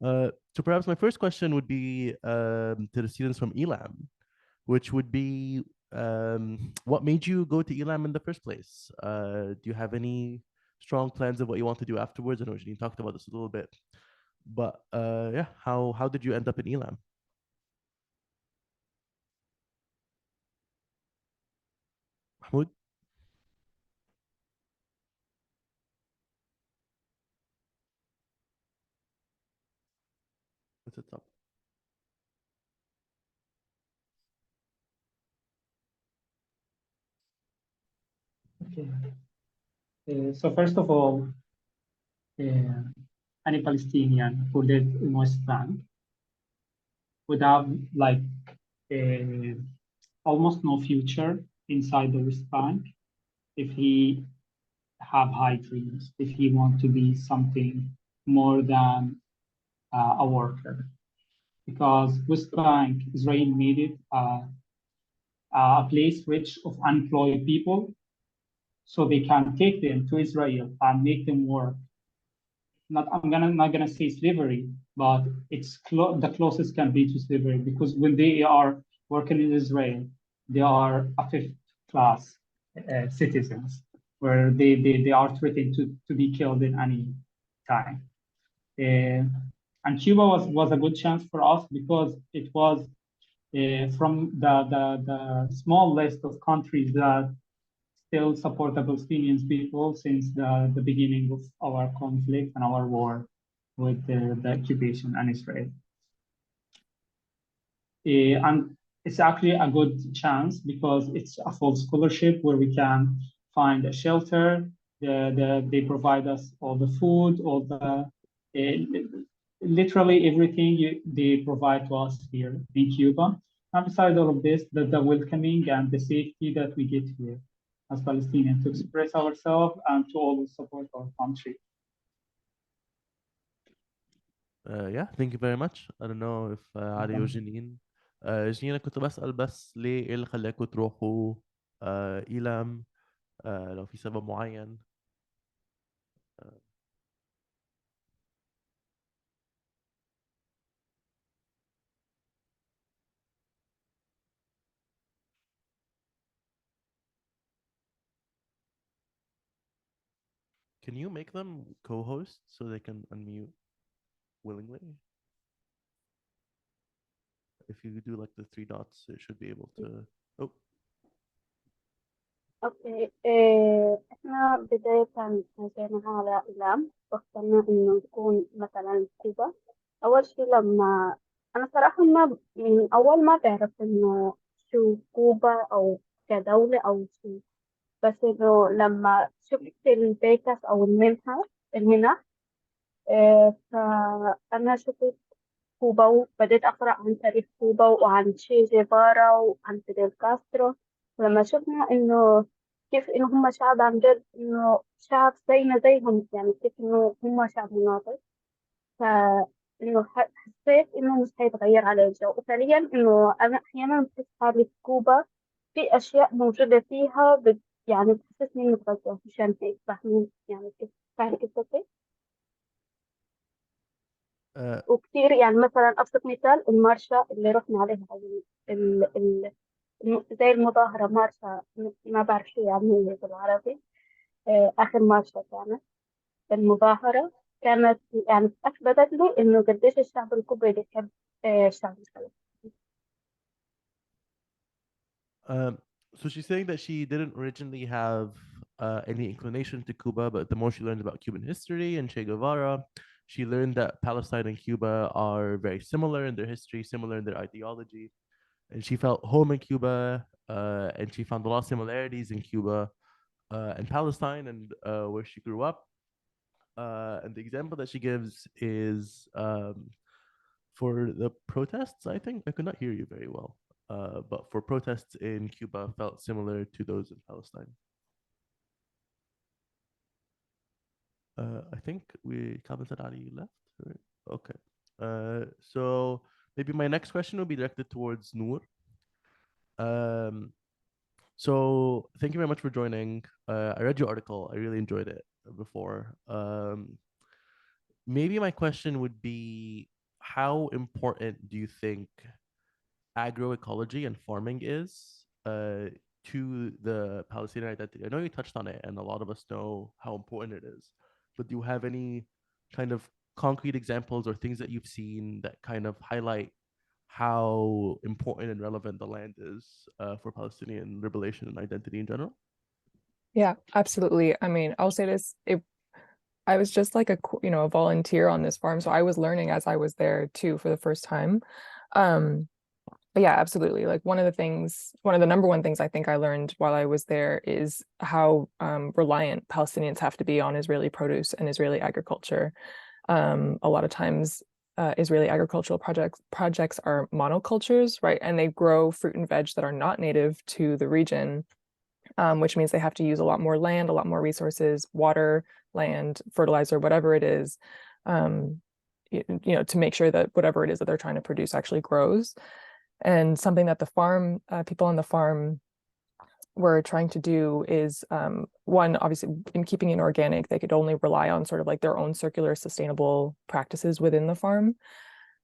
So perhaps my first question would be to the students from ELAM, which would be what made you go to ELAM in the first place? Do you have any strong plans of what you want to do afterwards? I know Janine talked about this a little bit, but yeah, how did you end up in ELAM? Mahmoud? What's it up? Okay. So first of all, any Palestinian who lived in West Bank would have almost no future inside the West Bank if he have high dreams, if he want to be something more than a worker. Because West Bank, Israel made it a place rich of unemployed people, so they can take them to Israel and make them work. I'm not gonna say slavery, but it's the closest can be to slavery, because when they are working in Israel, they are a fifth class citizens, where they are threatened to be killed in any time. And Cuba was a good chance for us because it was from the small list of countries that still support the Palestinian people since the beginning of our conflict and our war with the occupation and Israel. And it's actually a good chance because it's a full scholarship where we can find a shelter. They provide us all the food, all the literally everything they provide to us here in Cuba. And besides all of this, the welcoming and the safety that we get here as Palestinians to express ourselves and to always support our country. Yeah, thank you very much. I don't know if Ali or Janine جينا كنت بسأل بس ليه ايه اللي خلاكم تروحوا إيلام لو في سبب معين. Can you make them co-hosts so they can unmute willingly? If you do like the three dots, it should be able to. Oh, أوكي إحنا بداية جينا على إعلام واخترنا إنه نكون مثلا كوبا. أول شي لما أنا صراحة ما من أول ما بعرف إنه شو كوبا أو كدولة أو شو، بس إنه لما شفت البيكس أو المنح فأنا شفت كوبا وبدأت أقرأ عن تاريخ كوبا وعن تشي جيفارا وعن فيديل كاسترو. ولما شفنا إنه كيف إنه هم شعب عن جد إنه شعب زينا زيهم، يعني كيف إنه هم شعب مناضل، فإنه حسيت إنه مش هيتغير على الجو. وفعليا إنه أنا أحيانا بحس حالي في كوبا في أشياء موجودة فيها يعني بتحسسني إني بغزة، مشان هيك فاهمين يعني كيف، فاهم كيف قصدي؟ وكثير يعني مثلا أبسط مثال المارشة اللي رحنا عليها أو ال... ال... زي المظاهرة مارشة، ما بعرف شو يعني هي بالعربي. آخر مارشة كانت المظاهرة كانت يعني أثبتت لي إنه قديش الشعب الكوبي بيحب الشعب الفلسطيني. So she's saying that she didn't originally have any inclination to Cuba, but the more she learned about Cuban history and Che Guevara, she learned that Palestine and Cuba are very similar in their history, similar in their ideology, and she felt home in Cuba, and she found a lot of similarities in Cuba and Palestine and where she grew up. And the example that she gives is for the protests, I think. I could not hear you very well. But for protests in Cuba felt similar to those in Palestine. I think Kaban Ali left. Right? Okay. So maybe my next question will be directed towards Noor. So thank you very much for joining. I read your article. I really enjoyed it before. Maybe my question would be, how important do you think agroecology and farming is to the Palestinian identity? I know you touched on it, and a lot of us know how important it is. But do you have any kind of concrete examples or things that you've seen that kind of highlight how important and relevant the land is for Palestinian liberation and identity in general? Yeah, absolutely. I mean, I'll say this, I was just like a volunteer on this farm, so I was learning as I was there too for the first time. But yeah, absolutely. Like one of the number one things I think I learned while I was there is how reliant Palestinians have to be on Israeli produce and Israeli agriculture. A lot of times Israeli agricultural projects are monocultures, right? And they grow fruit and veg that are not native to the region, which means they have to use a lot more land, a lot more resources, water, land, fertilizer, whatever it is, to make sure that whatever it is that they're trying to produce actually grows. And something that the people on the farm were trying to do is, one, obviously, in keeping it organic, they could only rely on sort of like their own circular, sustainable practices within the farm.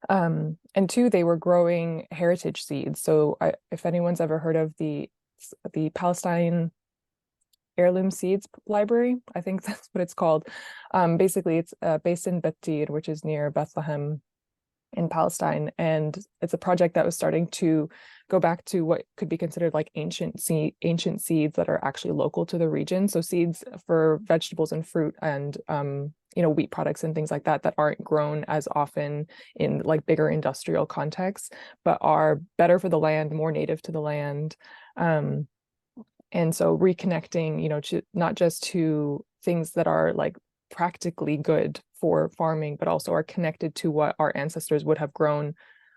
And two, they were growing heritage seeds. So if anyone's ever heard of the Palestine heirloom seeds library, I think that's what it's called. Basically, it's based in Beth Deed, which is near Bethlehem in Palestine, and it's a project that was starting to go back to what could be considered like ancient seeds that are actually local to the region. So seeds for vegetables and fruit and wheat products and things like that aren't grown as often in like bigger industrial contexts, but are better for the land, more native to the land. And so reconnecting, to not just to things that are like practically good for farming, but also are connected to what our ancestors would have grown.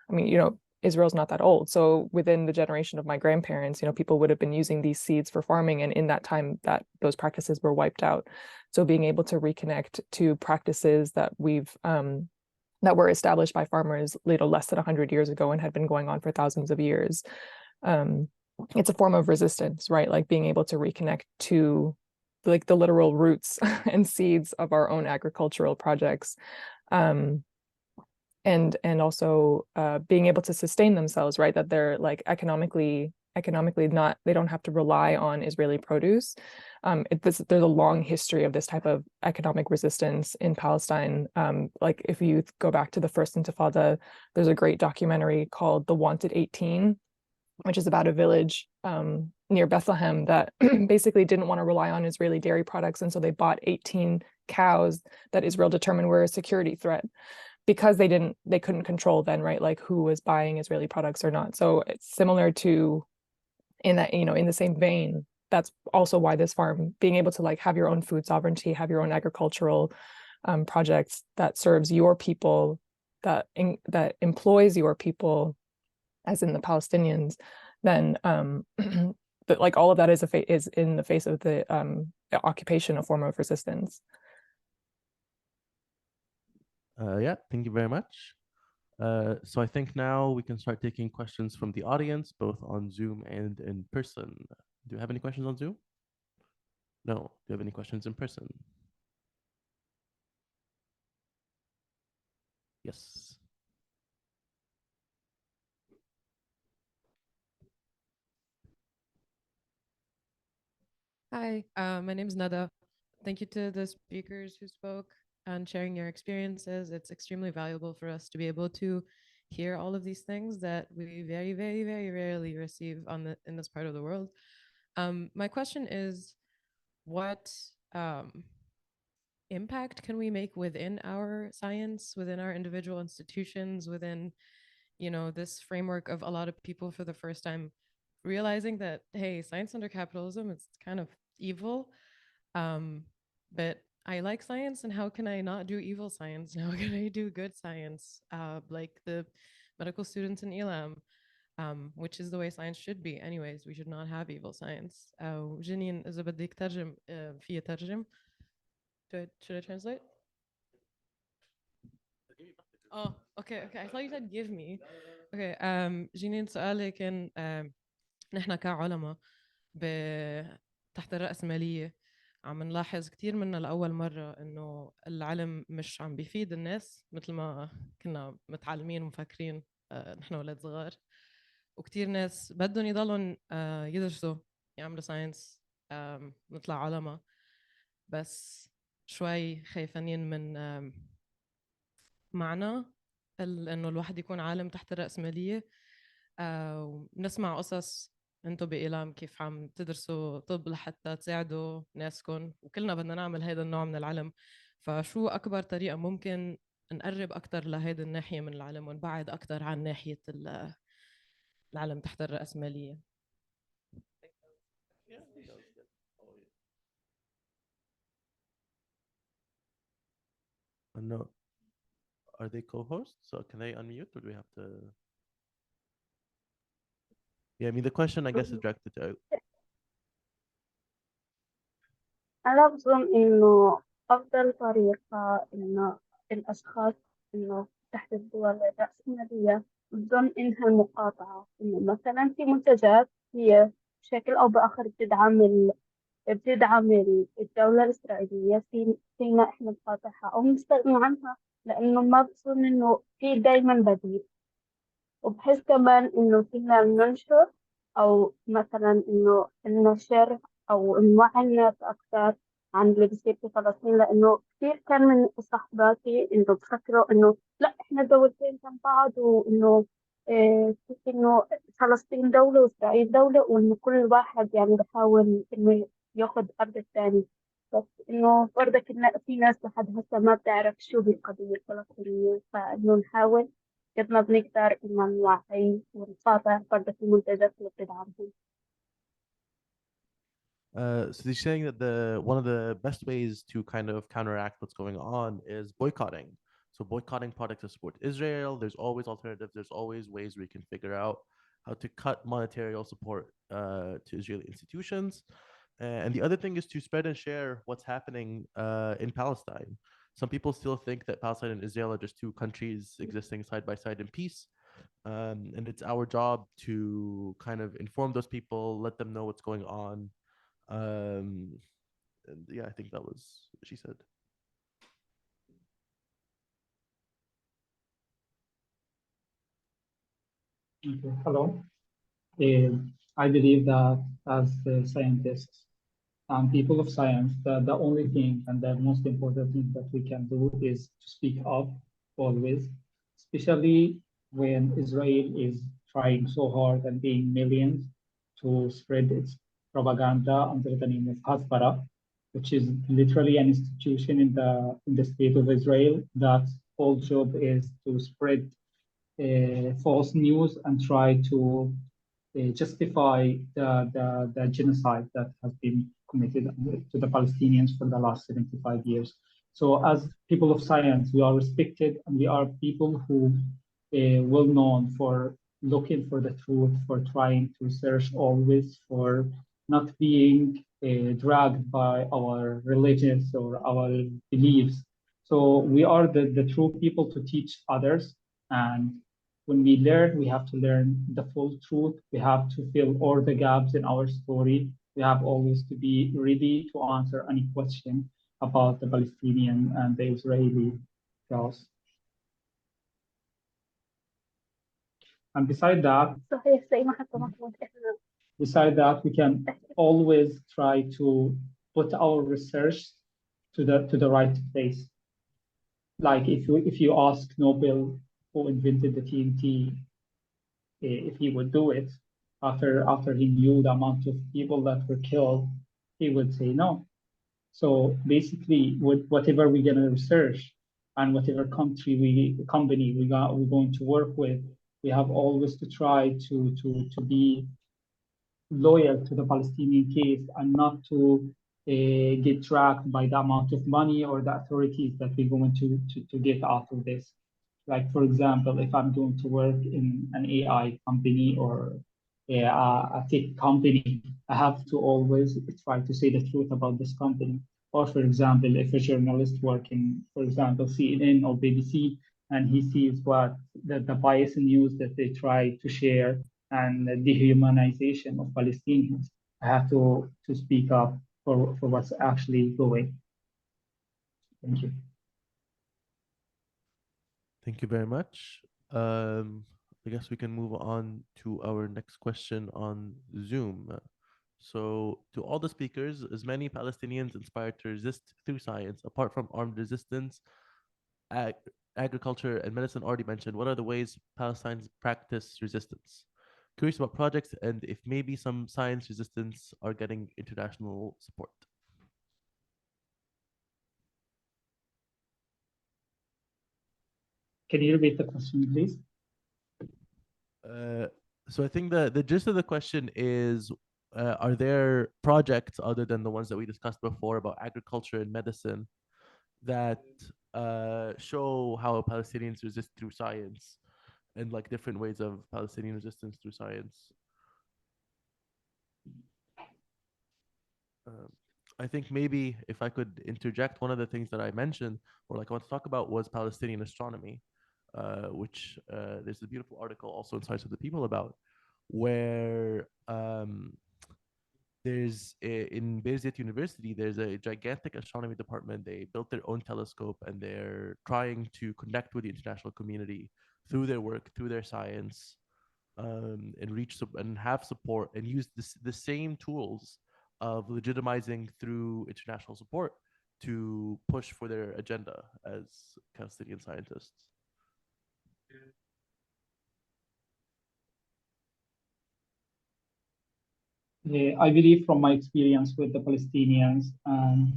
I mean, Israel's not that old. So within the generation of my grandparents, people would have been using these seeds for farming. And in that time that those practices were wiped out. So being able to reconnect to practices that we've, that that were established by farmers, less than 100 years ago and had been going on for thousands of years. It's a form of resistance, right? Like being able to reconnect to like the literal roots and seeds of our own agricultural projects. And also being able to sustain themselves, right? That they're like economically not, they don't have to rely on Israeli produce. There's a long history of this type of economic resistance in Palestine. Like if you go back to the first Intifada, there's a great documentary called The Wanted 18, which is about a village near Bethlehem that basically didn't want to rely on Israeli dairy products. And so they bought 18 cows that Israel determined were a security threat, because they couldn't control then, right? Like who was buying Israeli products or not. So it's similar to, in that, in the same vein, that's also why this farm, being able to like have your own food sovereignty, have your own agricultural projects that serves your people, that employs your people, as in the Palestinians, then but like all of that is in the face of the occupation, a form of resistance. Yeah, thank you very much. So I think now we can start taking questions from the audience, both on Zoom and in person. Do you have any questions on Zoom? No. Do you have any questions in person? Yes. Hi, my name is Nada. Thank you to the speakers who spoke and sharing your experiences. It's extremely valuable for us to be able to hear all of these things that we very, very, very rarely receive in this part of the world. My question is, what impact can we make within our science, within our individual institutions, within, this framework of a lot of people for the first time realizing that, hey, science under capitalism, it's kind of evil. But I like science, and how can I not do evil science? How can I do good science? Like the medical students in ELAM, which is the way science should be. Anyways, we should not have evil science. Janine, إذا بدك ترجم فيها ترجم. Should I translate? Oh, okay. I thought you said give me. Okay. جينين سؤالي كان نحن كعلماء تحت الرأسمالية عم نلاحظ كتير منا لأول مرة إنه العلم مش عم بيفيد الناس مثل ما كنا متعلمين ومفكرين نحن ولاد صغار، وكتير ناس بدهم يضلون يدرسوا يعملوا ساينس، نطلع علماء، بس شوي خايفانين من معنى إنه الواحد يكون عالم تحت الرأسمالية. ونسمع قصص انتو بإيلام كيف عم تدرسوا طب لحتى تساعدوا ناسكم، وكلنا بدنا نعمل هذا النوع من العلم. فشو أكبر طريقة ممكن نقرب أكتر لهيدي الناحية من العلم ونبعد أكتر عن ناحية العلم تحت الرأسمالية؟ No. Are they co-hosts? So can they unmute, or do we have to? Yeah, I mean, the question, I guess, is directed to. أنا بظن إنه أفضل طريقة إنه الأشخاص إنه تحت الدول الرأسمالية، بظن إنها المقاطعة. إنه مثلا في منتجات هي بشكل أو بآخر بتدعم الدولة الإسرائيلية، فينا إحنا نقاطعها أو نستغني عنها، لأنه ما بظن إنه في دايما بديل. وبحس كمان إنه فينا ننشر أو مثلا إنه النشر أو نوعي الناس أكثر عن اللي بصير في فلسطين، لأنه كثير كان من صحباتي إنه بفكروا إنه لا إحنا دولتين جنب بعض، وإنه كيف إنه فلسطين دولة وإسرائيل دولة، وإنه كل واحد يعني بحاول إنه ياخد أرض الثاني. بس إنه برضك في ناس لحد هسه ما بتعرف شو هي القضية الفلسطينية، فإنه نحاول قد ما بنقدر إن نوعي ونقاطع برضه في المنتجات اللي بتدعمهم. So they're saying that one of the best ways to kind of counteract what's going on is boycotting. So boycotting products that support Israel. There's always alternatives. There's always ways we can figure out how to cut monetary support to Israeli institutions. And the other thing is to spread and share what's happening in Palestine. Some people still think that Palestine and Israel are just two countries existing side by side in peace. And it's our job to kind of inform those people, let them know what's going on. And yeah, I think that was what she said. Okay. Hello. I believe that as scientists and people of science, the only thing and the most important thing that we can do is to speak up always, especially when Israel is trying so hard and paying millions to spread its propaganda under the name of Hasbara, which is literally an institution in the state of Israel that whole job is to spread false news and try to justify the genocide that has been committed to the Palestinians for the last 75 years. So as people of science, we are respected and we are people who well known for looking for the truth, for trying to research always, for not being dragged by our religions or our beliefs. So we are the true people to teach others. And when we learn, we have to learn the full truth. We have to fill all the gaps in our story. We have always to be ready to answer any question about the Palestinian and the Israeli cause. And beside that, we can always try to put our research to the right place. Like if you ask Nobel who invented the TNT, if he would do it after he knew the amount of people that were killed, he would say no. So basically, with whatever we're gonna research and whatever company we're going to work with, we have always to try to be loyal to the Palestinian case and not to get tracked by the amount of money or the authorities that we're going to get out of this. Like, for example, if I'm going to work in an AI company or a tech company, I have to always try to say the truth about this company. Or, for example, if a journalist working, for example, CNN or BBC, and he sees what the bias news that they try to share and the dehumanization of Palestinians, I have to speak up for what's actually going. Thank you. Thank you very much. I guess we can move on to our next question on Zoom. So, to all the speakers, as many Palestinians inspired to resist through science, apart from armed resistance, agriculture, and medicine already mentioned, what are the ways Palestinians practice resistance? Curious about projects and if maybe some science resistance are getting international support. Can you repeat the question, please? So I think the gist of the question is, are there projects other than the ones that we discussed before about agriculture and medicine that show how Palestinians resist through science and like different ways of Palestinian resistance through science? I think maybe if I could interject, one of the things that I mentioned or like I want to talk about was Palestinian astronomy, which there's a beautiful article also in Science of the People about, where there's in Beirut University, there's a gigantic astronomy department. They built their own telescope and they're trying to connect with the international community through their work, through their science, and reach and have support and use the same tools of legitimizing through international support to push for their agenda as Palestinian scientists. I believe from my experience with the Palestinians and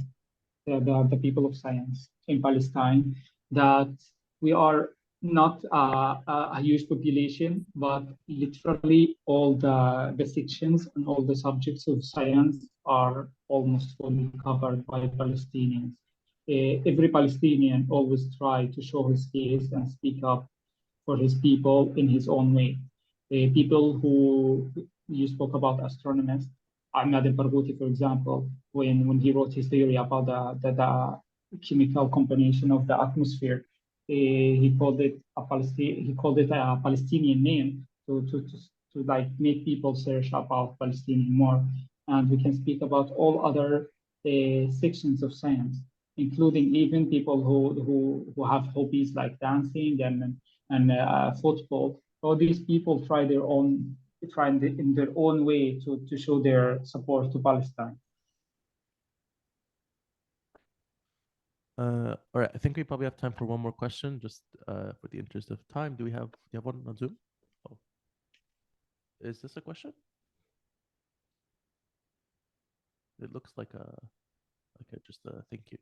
the people of science in Palestine that we are not a huge population, but literally all the sections and all the subjects of science are almost fully covered by Palestinians. Every Palestinian always tries to show his case and speak up for his people in his own way. People who you spoke about astronomers, Ahmad al-Barghouti, for example, when he wrote his theory about the chemical combination of the atmosphere. He called it a Palestinian name to like make people search about Palestinian more. And we can speak about all other sections of science, including even people who have hobbies like dancing and football. All these people try in their own way to show their support to Palestine. All right, I think we probably have time for one more question, just for the interest of time. Do you have one on Zoom? Oh. Is this a question? It looks like just a thank you.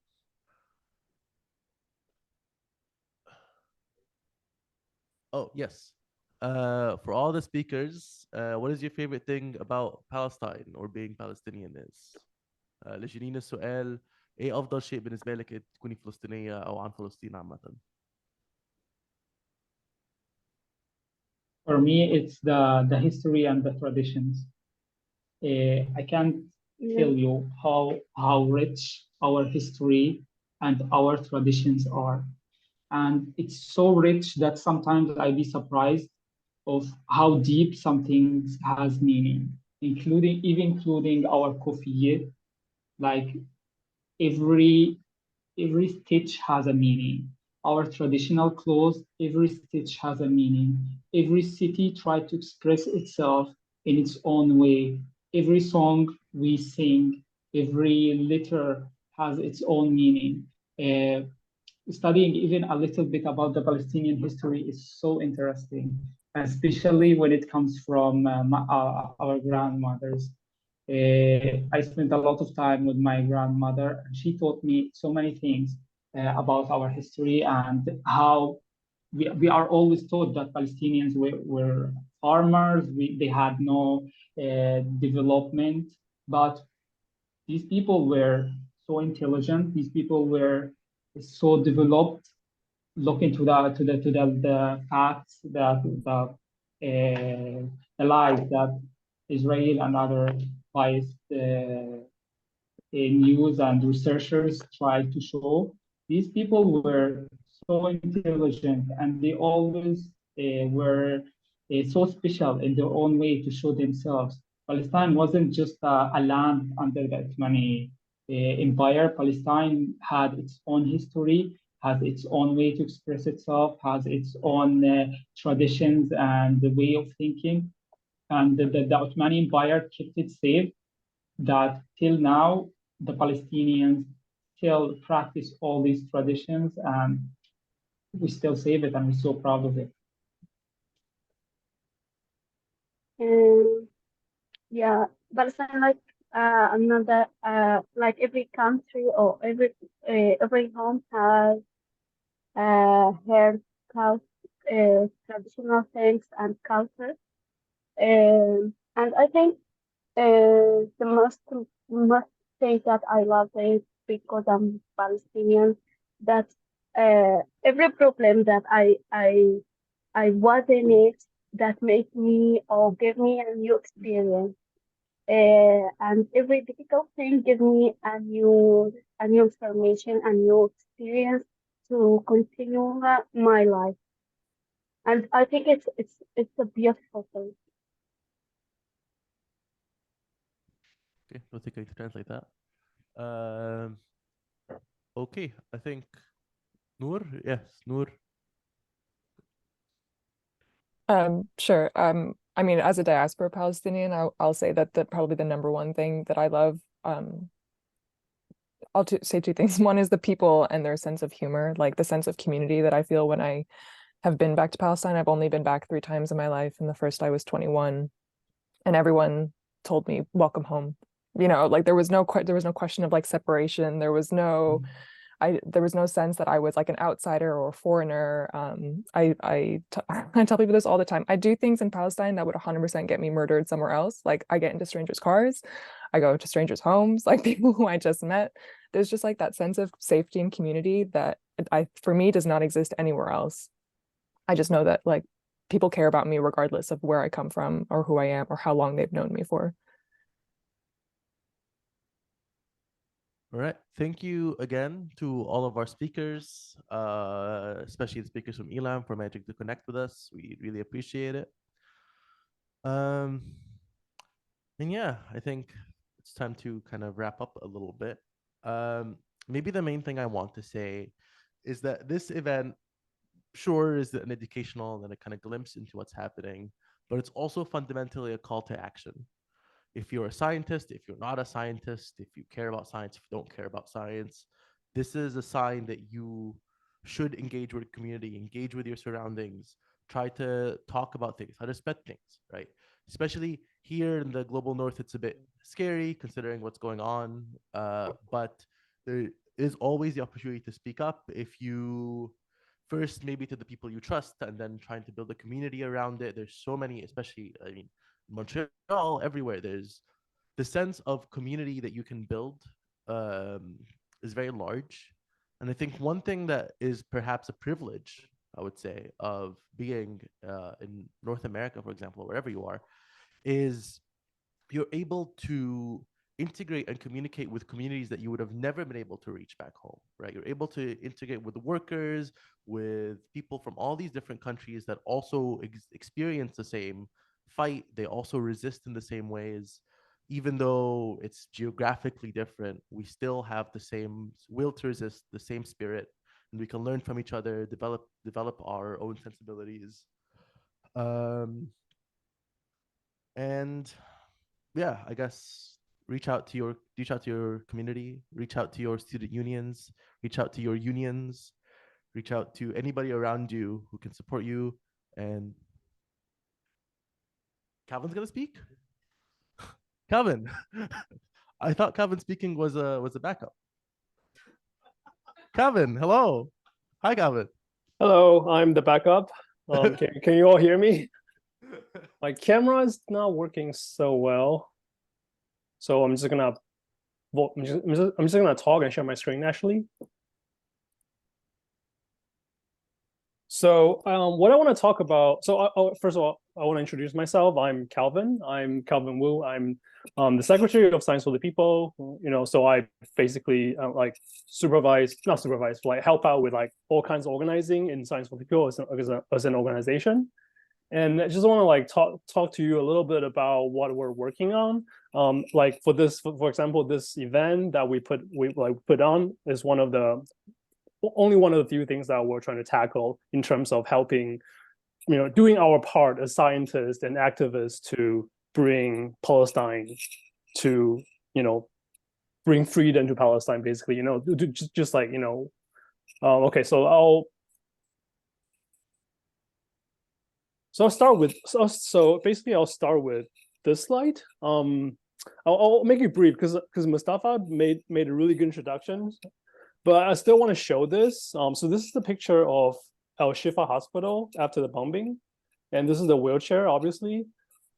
Oh, yes. For all the speakers, what is your favorite thing about Palestine or being Palestinian is? لجنين السؤال ايه افضل شيء بالنسبه لك تكوني فلسطينيه او عن فلسطين عامه؟ For me, it's the history and the traditions. I can't tell you how rich our history and our traditions are. And it's so rich that sometimes I'd be surprised of how deep something has meaning, including our kofiyet. Like every stitch has a meaning. Our traditional clothes, every stitch has a meaning. Every city tried to express itself in its own way. Every song we sing, every letter has its own meaning. Studying even a little bit about the Palestinian history is so interesting, especially when it comes from our grandmothers. I spent a lot of time with my grandmother, and she taught me so many things about our history and how we are always taught that Palestinians were farmers, they had no development, but these people were so intelligent, these people were so developed. Look into the facts, the lies that Israel and other biased news and researchers tried to show. These people were so intelligent and they always were so special in their own way to show themselves. Palestine wasn't just a land under the Ottoman Empire. Palestine had its own history, has its own way to express itself, has its own traditions and the way of thinking. And the Ottoman Empire kept it safe, that till now, the Palestinians still practice all these traditions and we still save it and we're so proud of it. Yeah, Palestine, like another, like every country or every home has her traditional things and culture. And I think the most thing that I love is because I'm Palestinian, that every problem that I was in it, that made me or gave me a new experience. And every difficult thing gives me a new information, a new experience to continue my life. And I think it's a beautiful thing. Okay, don't think I can translate that. Okay, I think Noor, yes, Noor. Sure. I mean, as a diaspora Palestinian, I'll say that probably the number one thing that I love, I'll say two things. One is the people and their sense of humor, like the sense of community that I feel when I have been back to Palestine. I've only been back 3 times in my life, and the first I was 21, and everyone told me, welcome home. You know, like there was no question of like separation. There was no sense that I was like an outsider or a foreigner. I tell people this all the time. I do things in Palestine that would 100% get me murdered somewhere else. Like I get into strangers' cars, I go to strangers' homes, like people who I just met. There's just like that sense of safety and community that for me does not exist anywhere else. I just know that like people care about me regardless of where I come from or who I am or how long they've known me for. All right. Thank you again to all of our speakers, especially the speakers from ELAM for managing to connect with us. We really appreciate it. And yeah, I think it's time to kind of wrap up a little bit. Maybe the main thing I want to say is that this event, sure, is an educational and a kind of glimpse into what's happening, but it's also fundamentally a call to action. If you're a scientist, if you're not a scientist, if you care about science, if you don't care about science, this is a sign that you should engage with the community, engage with your surroundings, try to talk about things, how to spread things, right? Especially here in the global north, it's a bit scary considering what's going on, but there is always the opportunity to speak up if you first maybe to the people you trust and then trying to build a community around it. There's so many, especially, I mean, Montreal, everywhere. There's the sense of community that you can build is very large. And I think one thing that is perhaps a privilege, I would say, of being in North America, for example, wherever you are, is you're able to integrate and communicate with communities that you would have never been able to reach back home, right? You're able to integrate with workers, with people from all these different countries that also experience the same fight. They also resist in the same ways. Even though it's geographically different, we still have the same will to resist, the same spirit, and we can learn from each other, develop our own sensibilities. And yeah, I guess reach out to your community, reach out to your student unions, reach out to your unions, reach out to anybody around you who can support you. And Calvin's gonna speak. Calvin, I thought Calvin speaking was a backup. Calvin, hello. Hi, Calvin. Hello, I'm the backup. Can you all hear me? My camera is not working so well, so I'm just gonna talk and share my screen actually. So what I want to talk about. So first of all, I want to introduce myself. I'm Calvin. I'm Calvin Wu. I'm the Secretary of Science for the People. You know, so I basically like help out with like all kinds of organizing in Science for the People as an organization. And I just want to like talk to you a little bit about what we're working on. Like for example, this event that we put on is only one of the few things that we're trying to tackle in terms of helping, you know, doing our part as scientists and activists to bring Palestine to, you know, bring freedom to Palestine, basically, you know, just like, you know, okay, so I'll start with, basically I'll start with this slide. I'll make it brief because Mustafa made a really good introduction. But I still want to show this. So this is the picture of Al Shifa Hospital after the bombing. And this is the wheelchair, obviously.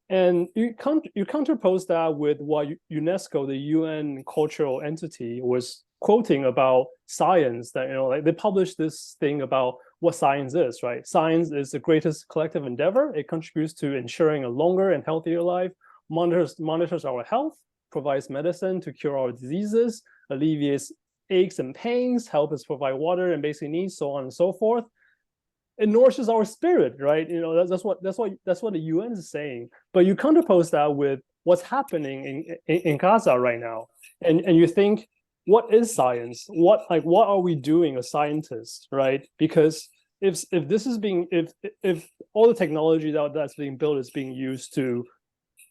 And you counterpose that with what UNESCO, the UN cultural entity, was quoting about science, that, you know, like they published this thing about what science is, right? Science is the greatest collective endeavor. It contributes to ensuring a longer and healthier life, monitors our health, provides medicine to cure our diseases, alleviates aches and pains, help us provide water and basic needs, so on and so forth. It nourishes our spirit, right? You know, that's what the UN is saying. But you counterpose that with what's happening in Gaza right now, and you think, what is science? What are we doing as scientists, right? Because if all the technology that's being built is being used to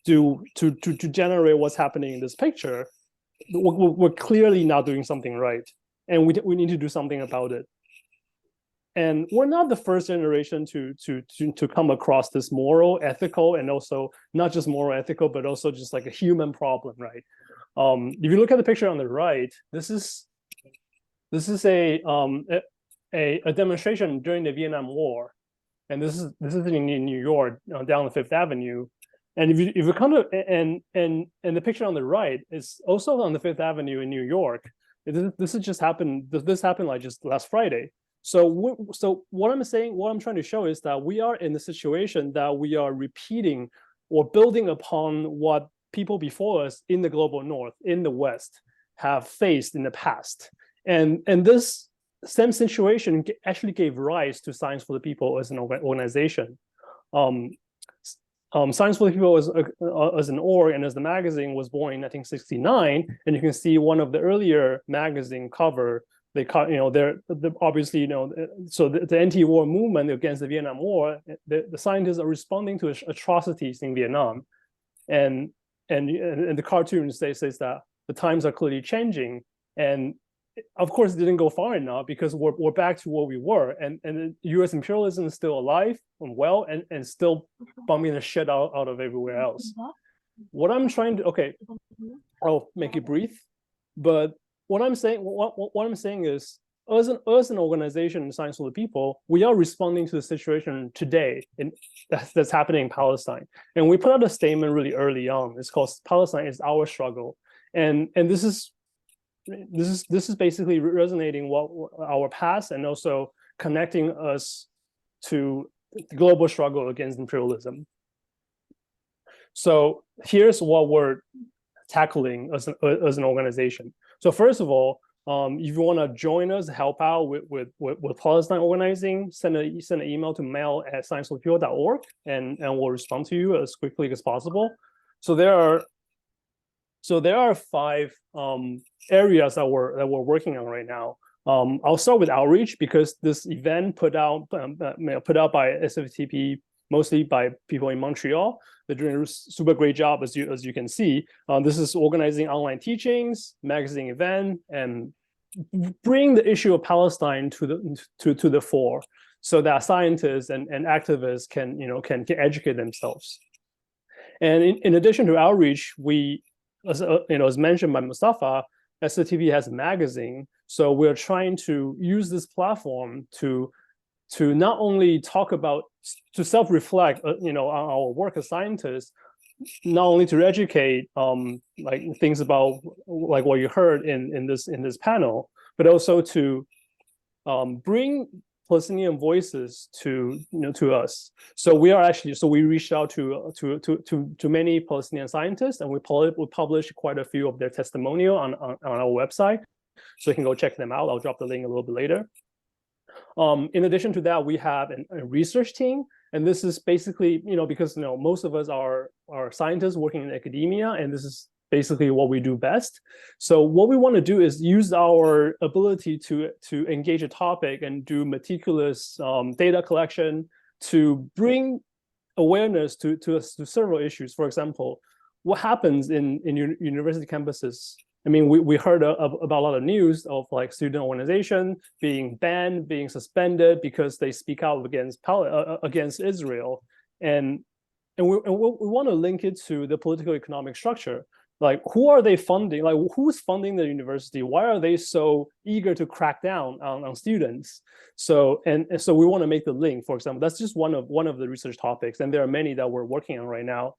generate what's happening in this picture, we're clearly not doing something right, and we need to do something about it. And we're not the first generation to come across this moral, ethical, and also not just moral, ethical, but also just like a human problem, right? If you look at the picture on the right, this is a demonstration during the Vietnam War, and this is in New York, down the Fifth Avenue. And if you come to and the picture on the right is also on the Fifth Avenue in New York. This happened like just last Friday. So what I'm trying to show is that we are in the situation that we are repeating or building upon what people before us in the global north, in the West, have faced in the past. And this same situation actually gave rise to Science for the People as an organization. Science for the People as an org and as the magazine was born in 1969, and you can see one of the earlier magazine cover. They they're obviously, so the anti-war movement against the Vietnam War, the scientists are responding to atrocities in Vietnam, and the cartoon says that the times are clearly changing, and of course it didn't go far enough because we're back to where we were, and U.S. imperialism is still alive and well, and still bombing the shit out of everywhere else. What I'm trying to, okay, I'll make it brief, but what I'm saying is, as an organization in Science for the People, we are responding to the situation today that's happening in Palestine, and we put out a statement really early on. It's called "Palestine is Our Struggle," and this is basically resonating what our past and also connecting us to the global struggle against imperialism. So here's what we're tackling as an organization. So first of all, if you want to join us, help out with Palestine organizing, send an email to mail@scienceforthepeople.org, and we'll respond to you as quickly as possible. So there are 5 areas that we're working on right now. I'll start with outreach because this event put out by SFTP, mostly by people in Montreal. They're doing a super great job, as you can see. This is organizing online teachings, magazine event, and bring the issue of Palestine to the fore, so that scientists and activists can educate themselves. And in addition to outreach, we, as mentioned by Mustafa, SFTP has a magazine, so we're trying to use this platform to not only talk about, to self-reflect, on our work as scientists, not only to educate, like things about like what you heard in this panel, but also to bring Palestinian voices to us. So we reached out to many Palestinian scientists, and we published quite a few of their testimonial on our website, so you can go check them out. I'll drop the link a little bit later. In addition to that, we have a research team, and this is basically, because most of us are scientists working in academia, and this is basically what we do best. So what we want to do is use our ability to engage a topic and do meticulous data collection to bring awareness to several issues. For example, what happens in university campuses? I mean, we heard about a lot of news of like student organization being banned, being suspended because they speak out against Israel, and we want to link it to the political economic structure. Like, who are they funding? Like, who's funding the university? Why are they so eager to crack down on students? So so we want to make the link. For example, that's just one of the research topics, and there are many that we're working on right now.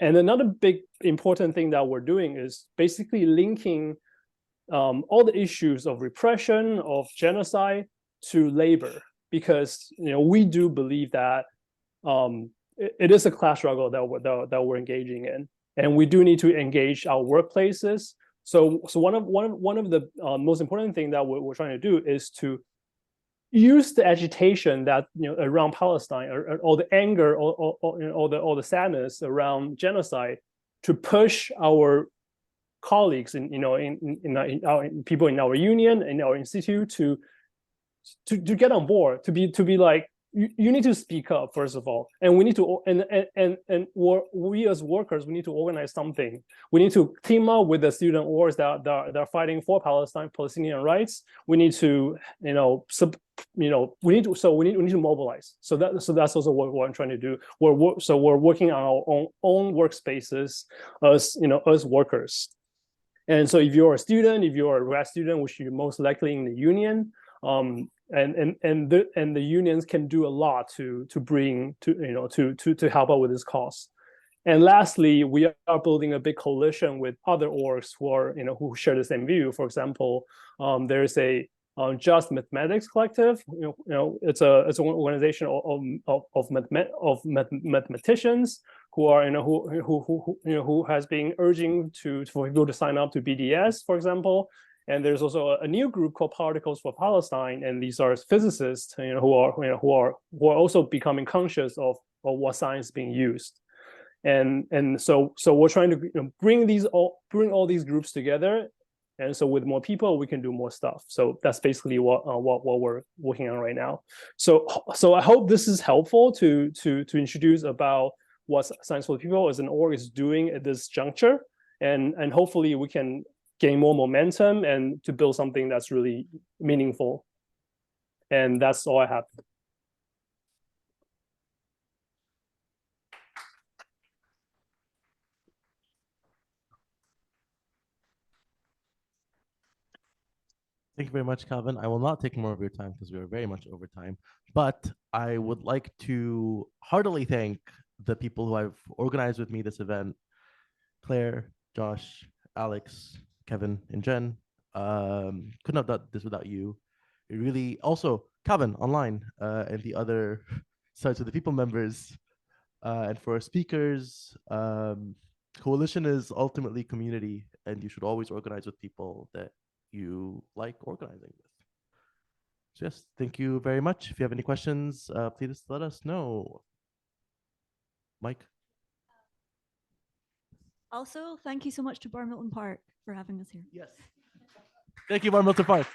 And another big important thing that we're doing is basically linking all the issues of repression, of genocide, to labor, because we do believe that it is a class struggle that we're engaging in, and we do need to engage our workplaces. So one of the most important thing that we're trying to do is to use the agitation that around Palestine, or the anger, or the sadness around genocide, to push our colleagues in people in our union, in our institute, to get on board, to be like, you need to speak up, first of all, and we need to, we as workers, we need to organize something. We need to team up with the student orgs that are fighting for Palestinian rights. We need to, we need to mobilize. So that's also what I'm trying to do. We're working on our own workspaces as workers. And so if you're a student, if you're a grad student, which you're most likely in the union, and the unions can do a lot to bring to help out with this cause. And lastly, we are building a big coalition with other orgs who share the same view. For example, there's a Just Mathematics Collective. It's an organization of mathematicians who are, who has been urging for people to sign up to BDS, for example. And there's also a new group called Particles for Palestine, and these are physicists, who are also becoming conscious of what science is being used. And so we're trying to bring all these groups together, and so with more people we can do more stuff. So that's basically what we're working on right now. So I hope this is helpful to introduce about what Science for the People as an org is doing at this juncture, and hopefully we can gain more momentum and to build something that's really meaningful. And that's all I have. Thank you very much, Calvin. I will not take more of your time because we are very much over time. But I would like to heartily thank the people who have organized with me this event: Claire, Josh, Alex, Kevin, and Jen. Couldn't have done this without you. It really also Calvin online and the other Science of the People members, and for our speakers. Coalition is ultimately community, and you should always organize with people that you like organizing with. So yes, thank you very much. If you have any questions, please let us know. Mike? Also, thank you so much to Bar Milton Park for having us here. Yes. Thank you, Bar Milton Park.